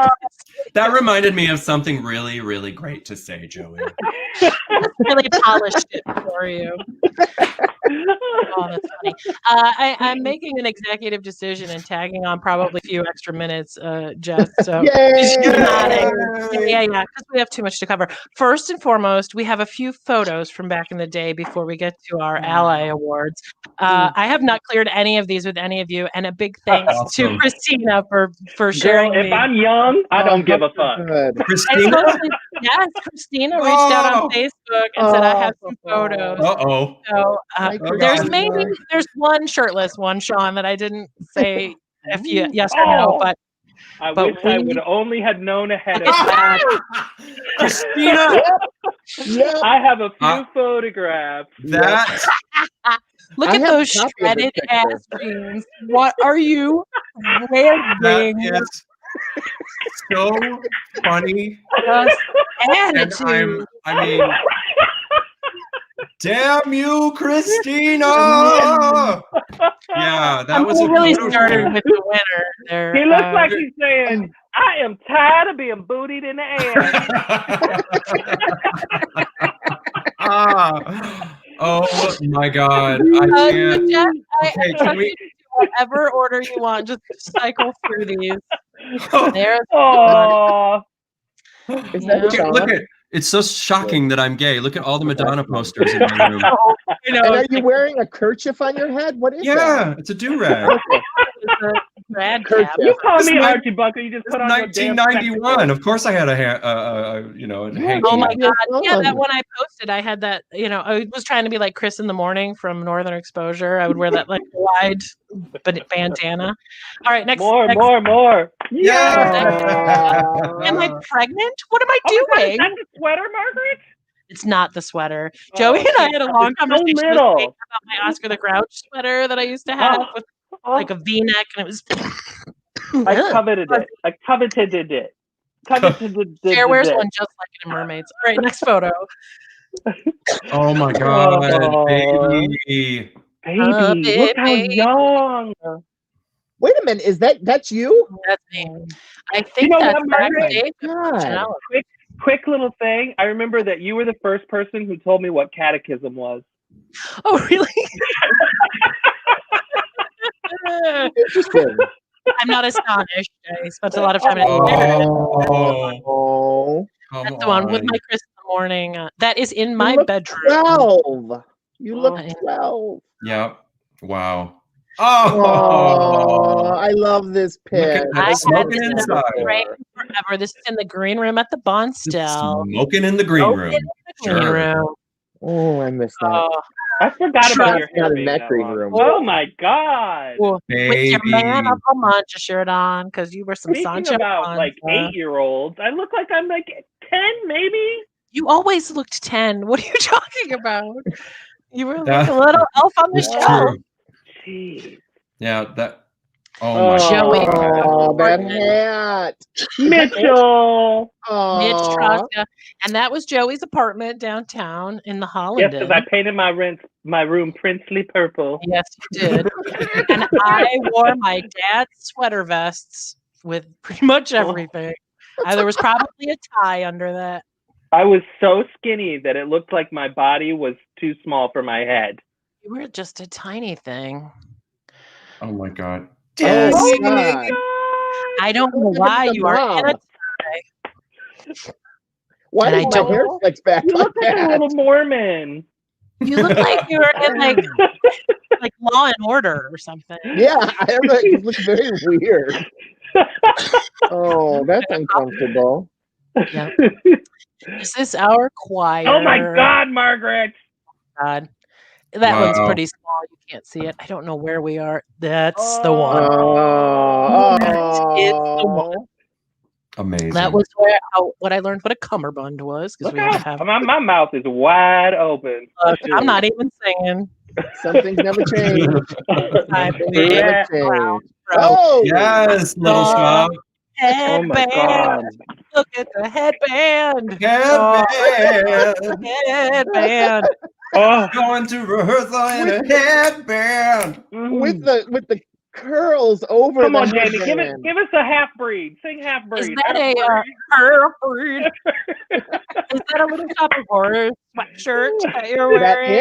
S3: That reminded me of something really, really great to say, Joey.
S1: Really polished it for you. Oh, that's funny. I'm making an executive decision and tagging on probably a few extra minutes, Jess. So she's nodding. Yeah, because we have too much to cover. First and foremost, we have a few photos from back in the day before we get to our Ally Awards. I have not cleared any of these with any of you, and a big thanks to Christina for sharing.
S2: Girl, if I'm young, I don't give a fuck.
S3: Christina?
S1: Yes, Christina reached out on Facebook and said, I have some photos.
S3: Uh-oh.
S1: So there's one shirtless one, Sean, that I didn't say if you yes or no, but
S2: I wish I would only had known ahead of
S1: that.
S3: Christina!
S4: Yeah.
S2: I have a few photographs.
S3: That
S1: Look at those shredded ass jeans. What are you wearing?
S3: That is so funny.
S1: Attitude.
S3: I mean, damn you, Christina! Yeah, that was
S1: really started with the winner there.
S2: He looks like he's saying, I am tired of being bootied in the
S3: air. Oh my God. I can't.
S1: Can we whatever order you want, just cycle through these. There's
S4: Is that
S3: look at it's so shocking that I'm gay. Look at all the Madonna posters in my room.
S4: And are you wearing a kerchief on your head? What is that?
S3: Yeah, it's a do-rag.
S2: You call me Archie Bunker. You just put on
S3: 1991. Of course, I had a hanky.
S1: Oh my God! Yeah, that one I posted. I had that. I was trying to be like Chris in the Morning from Northern Exposure. I would wear that like wide bandana. All right, next.
S2: More.
S3: Yeah.
S1: Am I pregnant? What am I doing?
S2: Is that the sweater, Margaret?
S1: It's not the sweater. Joey and I had a long conversation about my Oscar the Grouch sweater that I used to have with like a V-neck, and it was.
S2: I coveted it. I coveted it.
S1: Cher wears one just like it in Mermaids. All right, next photo.
S3: Oh my God, baby.
S2: Look how young.
S4: Wait a minute, that's you?
S1: That's me. I think that's backstage.
S2: Quick little thing. I remember that you were the first person who told me what catechism was.
S1: Oh, really?
S4: Interesting.
S1: I'm not astonished. I spent a lot of time in That's the one with my Chris in the Morning. That is in my bedroom.
S4: 12. You look 12.
S3: Yeah. Wow.
S4: Oh, I love this pic.
S1: I had this in the green forever. This is in the green room at the Bonstell.
S3: Smoking in the green room.
S4: Oh, I missed that.
S2: I forgot about your hair
S4: in that green room.
S2: Oh my God!
S1: With your man of a mancha shirt on, because you were some
S2: Speaking about like 8-year-olds, I look like I'm like 10, maybe.
S1: You always looked 10. What are you talking about? You were like a little elf on the shelf.
S2: Jeez.
S3: Yeah, that. Oh my
S1: Joey.
S4: Oh, that hat.
S2: Mitchell.
S1: Mitch Troska. And that was Joey's apartment downtown in the Holland.
S2: Yes, because I painted my room princely purple.
S1: Yes, you did. And I wore my dad's sweater vests with pretty much everything. There was probably a tie under that.
S2: I was so skinny that it looked like my body was too small for my head.
S1: You were just a tiny thing.
S3: Oh my God.
S4: Yes. Oh God.
S1: I don't know why you are in a tie.
S4: Why did my hair flex back
S2: you look like a little Mormon.
S1: You look like you were in like Law and Order or something.
S4: Yeah, it looks very weird. Oh, that's uncomfortable.
S1: Yeah. Is this our choir?
S2: Oh my God, Margaret!
S1: God. That one's pretty small. You can't see it. I don't know where we are. That's the one. That is the one.
S3: Amazing.
S1: That was what I learned what a cummerbund was.
S2: Look my mouth is wide open.
S1: I'm not even singing.
S4: Some things never change.
S3: Oh yes, little shop.
S1: Headband.
S2: Oh my God.
S1: Look at the headband.
S3: Headband.
S1: Headband.
S3: Going to rehearsal in a headband.
S4: With the curls over.
S2: Come
S4: the
S2: on, Jamie,
S4: headband.
S2: give us a half breed. Sing half breed.
S1: Is that a breed? Is that a little top of horror sweatshirt that you're wearing?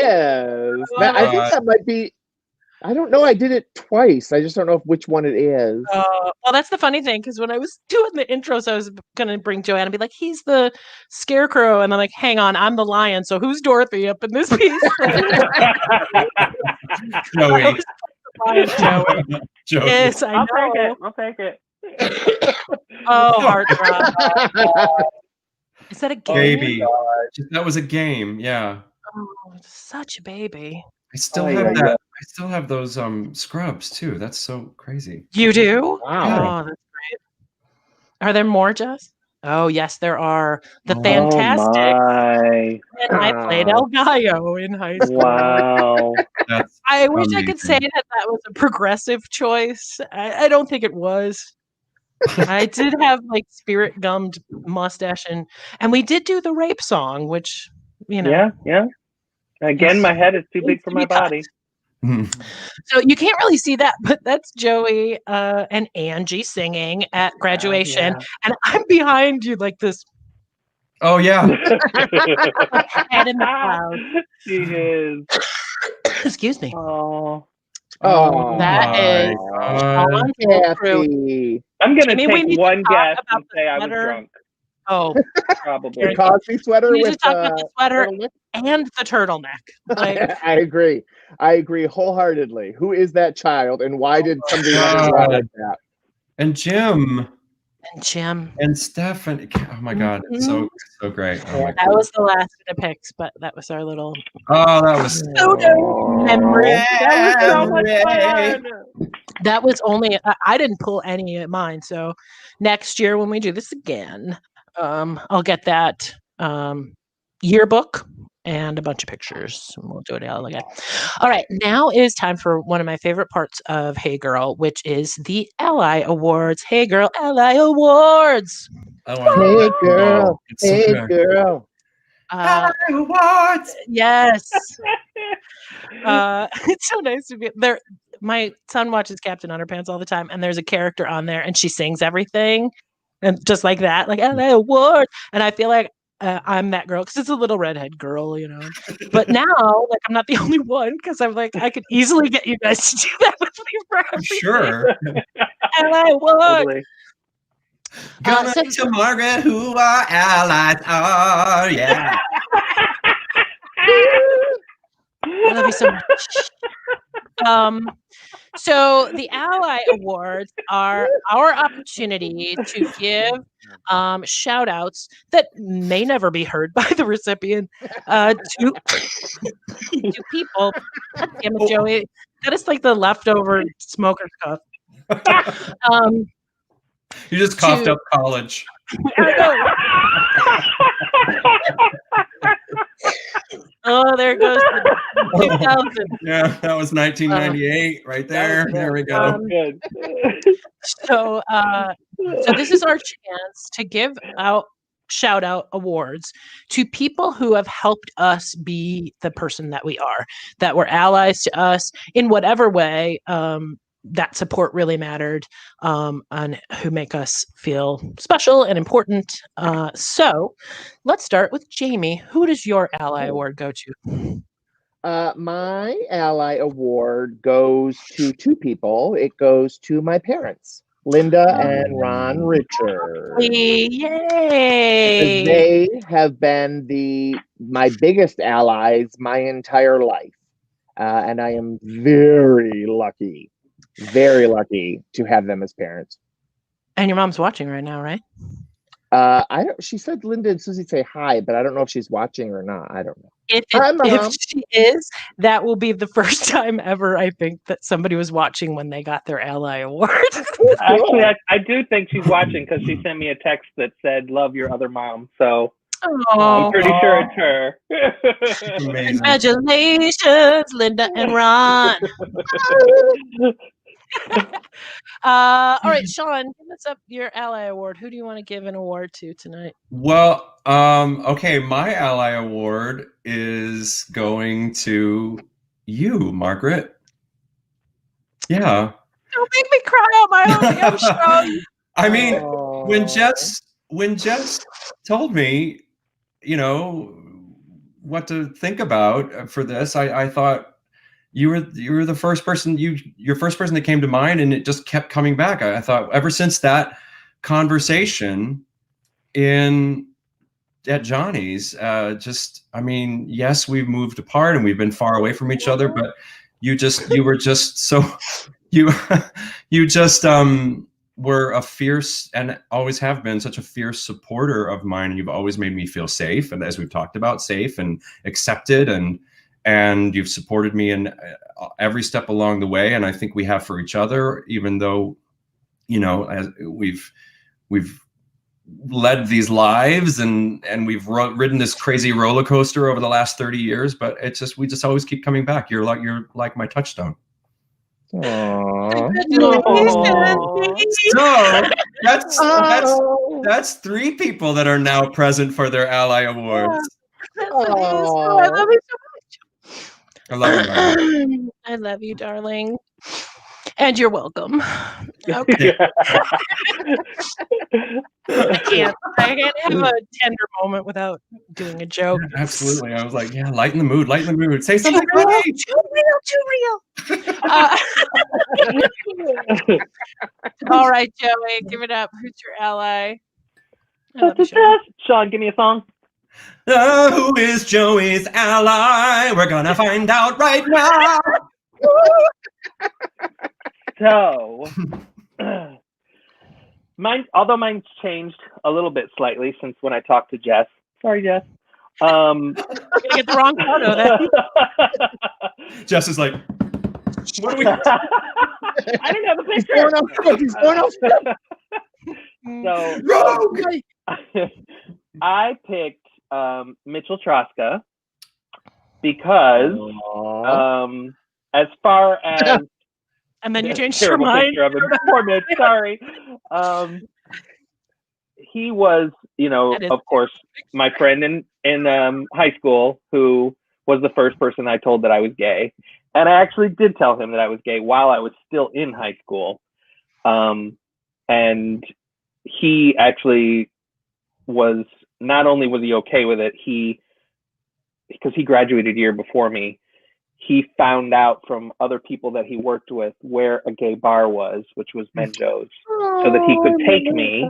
S4: That is. I think that might be. I don't know. I did it twice. I just don't know which one it is.
S1: Well, that's the funny thing, because when I was doing the intros, I was going to bring Joanne and be like, he's the scarecrow. And I'm like, hang on, I'm the lion. So who's Dorothy up in this piece?
S3: Joey.
S1: Joey. Yes, I know.
S2: I'll take it.
S1: Oh, heartthrob. Is that a game?
S3: Baby. That was a game. Yeah.
S1: Oh, such a baby.
S3: I still have that. I still have those scrubs too. That's so crazy.
S1: You do?
S4: Wow.
S1: Oh, that's great. Are there more, Jess? Oh, yes, there are. The Fantastic.
S2: My.
S1: And I played El Gallo in high school.
S2: Wow.
S1: I wish I could say that was a progressive choice. I don't think it was. I did have like spirit gummed mustache, and we did do the rape song, which,
S2: Yeah. Again, my head is too big for my body.
S1: So you can't really see that, but that's Joey and Angie singing at graduation, and I'm behind you like this.
S3: Oh yeah.
S1: Head in the clouds.
S2: She is.
S1: Excuse me.
S2: Oh,
S1: that is.
S4: Kathy.
S2: I'm gonna take one guess and say I was drunk.
S1: Oh,
S2: probably.
S4: The Cosby sweater
S1: we
S4: with
S1: just talk about the sweater
S4: turtleneck?
S1: and the turtleneck. Like,
S4: I agree wholeheartedly. Who is that child, and why did somebody draw like that?
S3: And Jim.
S1: And
S3: Stephanie. Oh my God, it's so great. Oh my
S1: that was the last of the picks, but that was our little.
S3: Oh, that was
S1: memory.
S2: That was so much fun.
S1: That was only I didn't pull any of mine. So next year when we do this again, I'll get that yearbook and a bunch of pictures, and we'll do it all again. All right, now is time for one of my favorite parts of Hey Girl, which is the Ally Awards. Hey Girl Ally Awards.
S4: Hey Girl. Hey Girl.
S1: Ally
S5: Awards.
S1: Yes. It's so nice to be there. My son watches Captain Underpants all the time, and there's a character on there, and she sings everything, and just like that, like LA Award. And I feel like I'm that girl because it's a little redhead girl, But now, like, I'm not the only one because I'm like, I could easily get you guys to do that with me for everything.
S3: Sure.
S1: LA Award.
S3: Gonna tell Margaret who our allies are. Yeah.
S1: I love you so much. So the Ally Awards are our opportunity to give shout outs that may never be heard by the recipient to people. Damn it, Joey. That is like the leftover smoker's cuff.
S3: You just coughed up college.
S1: Oh, there goes the 2000.
S3: Yeah, that was 1998 right there. There we go.
S1: So this is our chance to give out shout out awards to people who have helped us be the person that we are, that were allies to us in whatever way. That support really mattered, and who make us feel special and important. So let's start with Jamie. Who does your Ally Award go to?
S4: My Ally Award goes to two people. It goes to my parents, Linda and Ron Richard.
S1: Yay!
S4: They have been my biggest allies my entire life. And I am very lucky to have them as parents.
S1: And your mom's watching right now, right?
S4: She said Linda and Susie say hi, but I don't know if she's watching or not. I don't know.
S1: If she is, that will be the first time ever, I think, that somebody was watching when they got their Ally Award.
S2: Actually, I do think she's watching because she sent me a text that said, "Love your other mom." So I'm pretty sure it's her.
S1: Congratulations, Linda and Ron. All right, Sean, give us up your Ally Award. Who do you want to give an award to tonight?
S3: Well, Okay, my Ally Award is going to you, Margaret. Yeah.
S1: Don't make me cry on my own damn show.
S3: I mean, when Jess told me, you know, what to think about for this, I thought you were the first person, your first person that came to mind, and it just kept coming back. I thought ever since that conversation at Johnny's, I mean, yes, we've moved apart and we've been far away from each other, but you were just so you just were a fierce, and always have been such a fierce supporter of mine, and you've always made me feel safe, and as we've talked about, safe and accepted, and you've supported me in every step along the way, and I think we have for each other, even though, you know, as we've led these lives and we've ridden this crazy roller coaster over the last 30 years, but we just always keep coming back. You're like my touchstone.
S4: Aww.
S3: So that's 3 people that are now present for their Ally Awards.
S1: Oh, I love you so much.
S3: I love you.
S1: I love you, darling. And you're welcome. Okay. I can't have a tender moment without doing a joke.
S3: Absolutely. I was like, yeah, lighten the mood. Say something funny.
S1: Too real. All right, Joey, give it up. Who's your ally?
S2: Sean, give me a song.
S3: Who is Joey's ally? We're gonna find out right now.
S2: So, although mine's changed a little bit slightly since when I talked to Jess. Sorry, Jess.
S1: I'm gonna get the wrong part of that.
S3: Jess is like, what do we?
S2: I didn't have a picture.
S4: He's going off.
S2: So, I picked Mitchell Troska because, as far as.
S1: And then you changed your mind.
S2: Poor Mitch, sorry. He was, you know, of course, my friend in high school, who was the first person I told that I was gay. And I actually did tell him that I was gay while I was still in high school. And he actually was, not only was he okay with it, because he graduated a year before me, he found out from other people that he worked with where a gay bar was, which was Menjo's, so that he could take me.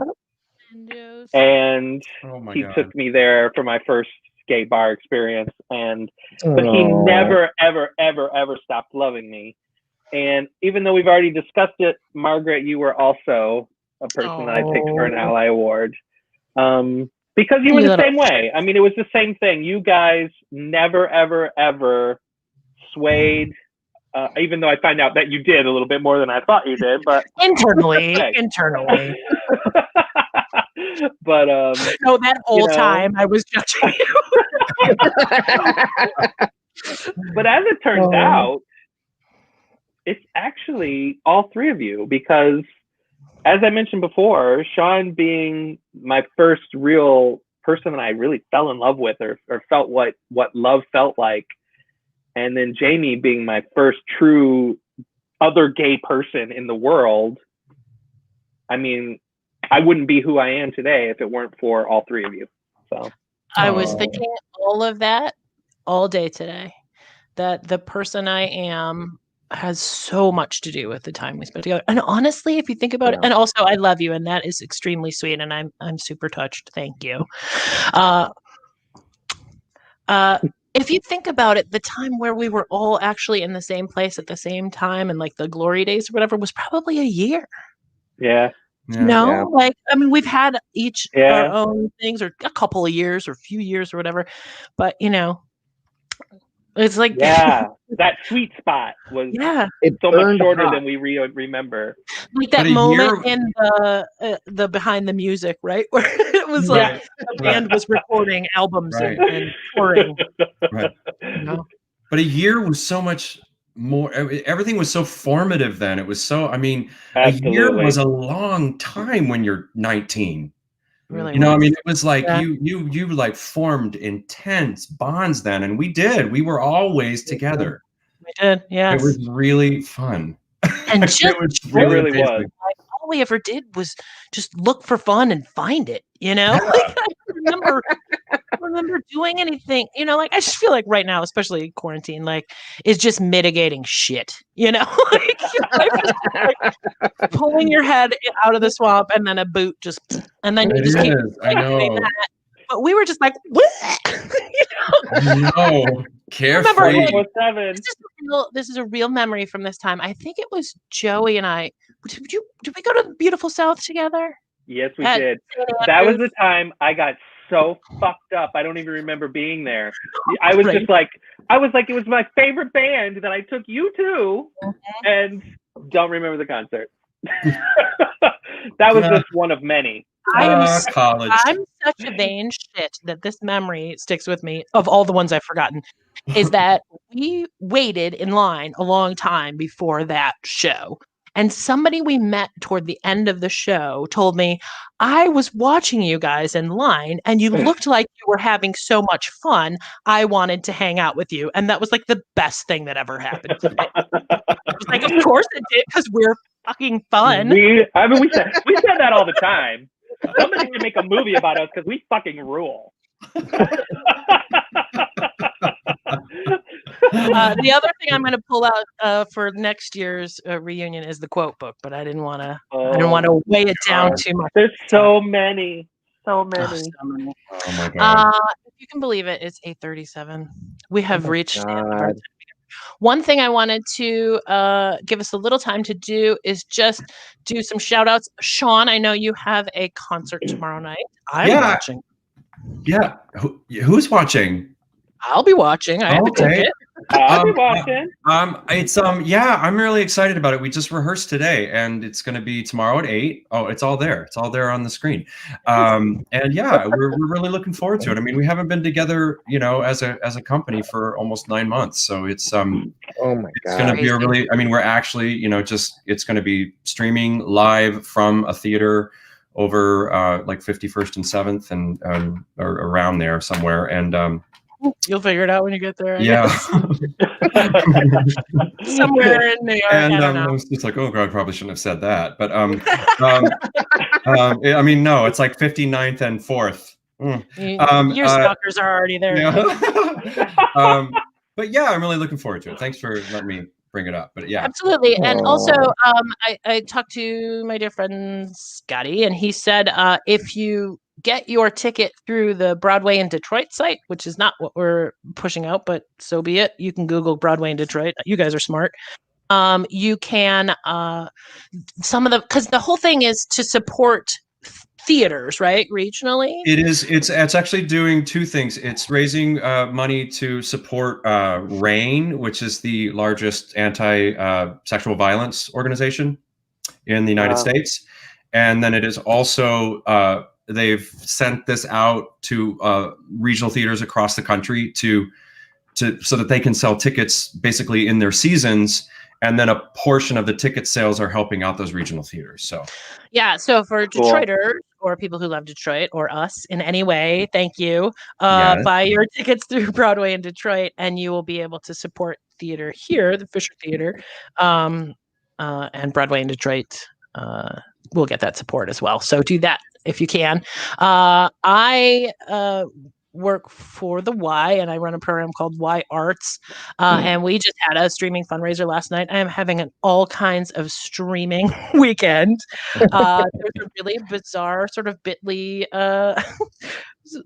S2: And he took me there for my first gay bar experience. But he never, ever, ever, ever stopped loving me. And even though we've already discussed it, Margaret, you were also a person that I picked for an Ally Award. Because you were the same way. I mean, it was the same thing. You guys never, ever, ever swayed, even though I find out that you did a little bit more than I thought you did, but
S1: internally.
S2: But
S1: no, that whole time I was judging you.
S2: But as it turns out, it's actually all 3 of you, because as I mentioned before, Sean being my first real person that I really fell in love with, or felt what love felt like. And then Jamie being my first true other gay person in the world. I mean, I wouldn't be who I am today if it weren't for all 3 of you. So
S1: I was thinking all of that all day today, that the person I am has so much to do with the time we spent together. And honestly, if you think about it, and also I love you, and that is extremely sweet, and I'm super touched. Thank you. If you think about it, the time where we were all actually in the same place at the same time, and like the glory days or whatever, was probably a year.
S2: Yeah.
S1: Like, I mean, we've had each our own things, or a couple of years or a few years or whatever, but you know, it's like
S2: that sweet spot was so much shorter than we remember.
S1: Like that moment in the behind the music, right, where it was like the band was recording albums and touring.
S3: Right. You know? But a year was so much more. Everything was so formative then. It was so. I mean, a year was a long time when you're 19.
S1: Really
S3: you know,
S1: was.
S3: I mean, it was like you like formed intense bonds then, and we did. We were always together.
S1: We did, yes.
S3: It was really fun.
S1: And just
S2: it really was.
S1: Like, all we ever did was just look for fun and find it, you know? Like, I don't remember doing anything, you know, like I just feel like right now, especially quarantine, like is just mitigating shit, you know? Like, like pulling your head out of the swamp and then a boot just and then you just keep
S3: I know.
S1: That. But we were just like, what?
S3: You know? No, carefree.
S1: This is a real memory from this time. I think it was Joey and I. Did we go to the beautiful South together?
S2: Yes, we did. That was the time I got so fucked up. I don't even remember being there. I was just like, it was my favorite band that I took you to, and don't remember the concert. That was just one of many.
S3: College.
S1: I'm such a vain shit that this memory sticks with me of all the ones I've forgotten. Is that we waited in line a long time before that show. And somebody we met toward the end of the show told me, I was watching you guys in line and you looked like you were having so much fun. I wanted to hang out with you. And that was like the best thing that ever happened to me. I was like, of course it did, because we're fucking fun.
S2: We said that all the time. Somebody should make a movie about us because we fucking rule.
S1: The other thing I'm going to pull out for next year's reunion is the quote book, but I didn't want to. I didn't want to weigh it down too much.
S2: There's so many.
S3: Oh my god!
S1: If you can believe it, it's 8:37. We have reached the end of our time. One thing I wanted to give us a little time to do is just do some shout outs. Sean, I know you have a concert tomorrow night. I'm watching.
S3: Yeah. Who's watching?
S1: I'll be watching. I have a ticket.
S2: I'll be watching.
S3: It's I'm really excited about it. We just rehearsed today, and it's going to be tomorrow at 8. Oh, it's all there. It's all there on the screen. And we're really looking forward to it. I mean, we haven't been together, you know, as a company for almost 9 months. So it's
S4: oh my god,
S3: it's going to be a really. I mean, we're actually, you know, it's going to be streaming live from a theater over like 51st and 7th and or around there somewhere. And
S1: you'll figure it out when you get there.
S3: Yeah.
S1: Somewhere in New York.
S3: And
S1: I don't know.
S3: I was just like, oh god, I probably shouldn't have said that. But I mean, no, it's like 59th and 4th.
S1: Your stalkers are already there.
S3: Yeah. But yeah, I'm really looking forward to it. Thanks for letting me bring it up. But yeah,
S1: absolutely. And also I talked to my dear friend Scotty, and he said if you get your ticket through the Broadway in Detroit site, which is not what we're pushing out, but so be it. You can Google Broadway in Detroit. You guys are smart. You can because the whole thing is to support theaters, right? Regionally.
S3: It is. It's actually doing two things. It's raising money to support RAIN, which is the largest anti-sexual violence organization in the United States. And then it is also they've sent this out to regional theaters across the country to so that they can sell tickets basically in their seasons, and then a portion of the ticket sales are helping out those regional theaters. So
S1: yeah, so for Detroiters or people who love Detroit or us in any way, thank you. Buy your tickets through Broadway in Detroit, and you will be able to support theater here, the Fisher Theater, and Broadway in Detroit will get that support as well. So do that if you can. I work for the Y, and I run a program called Y Arts, and we just had a streaming fundraiser last night. I am having an all kinds of streaming weekend. There's a really bizarre sort of bit.ly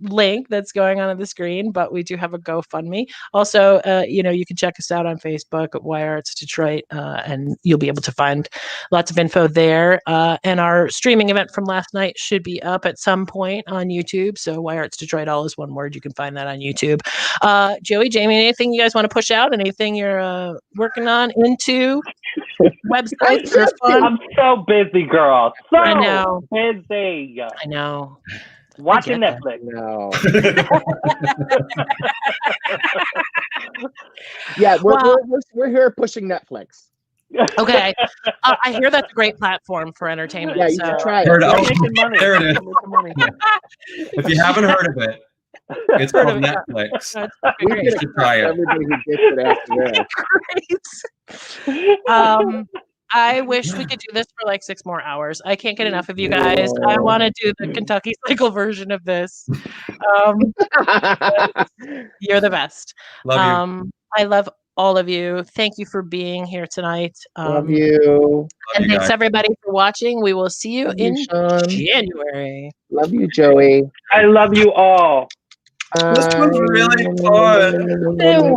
S1: link that's going on the screen, but we do have a GoFundMe. Also, you can check us out on Facebook at Y Arts Detroit, and you'll be able to find lots of info there. And our streaming event from last night should be up at some point on YouTube. So Y Arts Detroit, all is one word. You can find that on YouTube. Joey, Jamie, anything you guys want to push out? Anything you're working on into websites that are fun?
S2: I'm so busy, girl. So
S1: I know.
S2: busy.
S1: I know.
S2: Watching Netflix.
S4: No. Yeah, we're here pushing Netflix.
S1: Okay, I hear that's a great platform for entertainment.
S4: Yeah, you
S1: so.
S4: should try it.
S3: Heard
S2: We're
S3: of-
S2: making money.
S3: There it is.
S2: We're making money.
S3: If you haven't heard of it, it's
S1: Heard
S3: called
S1: of it, yeah.
S3: Netflix.
S1: No, it's
S4: We
S1: great.
S3: You
S4: get
S3: should
S4: a
S3: try
S4: cut
S3: it.
S4: for everybody who gets it after this.
S1: Great. I wish we could do this for like 6 more hours. I can't get enough of you guys. I want to do the Kentucky Cycle version of this. You're the best.
S3: Love you.
S1: I love all of you. Thank you for being here tonight.
S4: Love you.
S3: Love
S1: And
S3: you
S1: thanks
S3: guys.
S1: everybody for watching. We will see you
S4: Love you,
S1: in
S4: Sean.
S1: January.
S4: Love you, Joey.
S2: I love you all.
S3: This was really fun.
S1: Wow.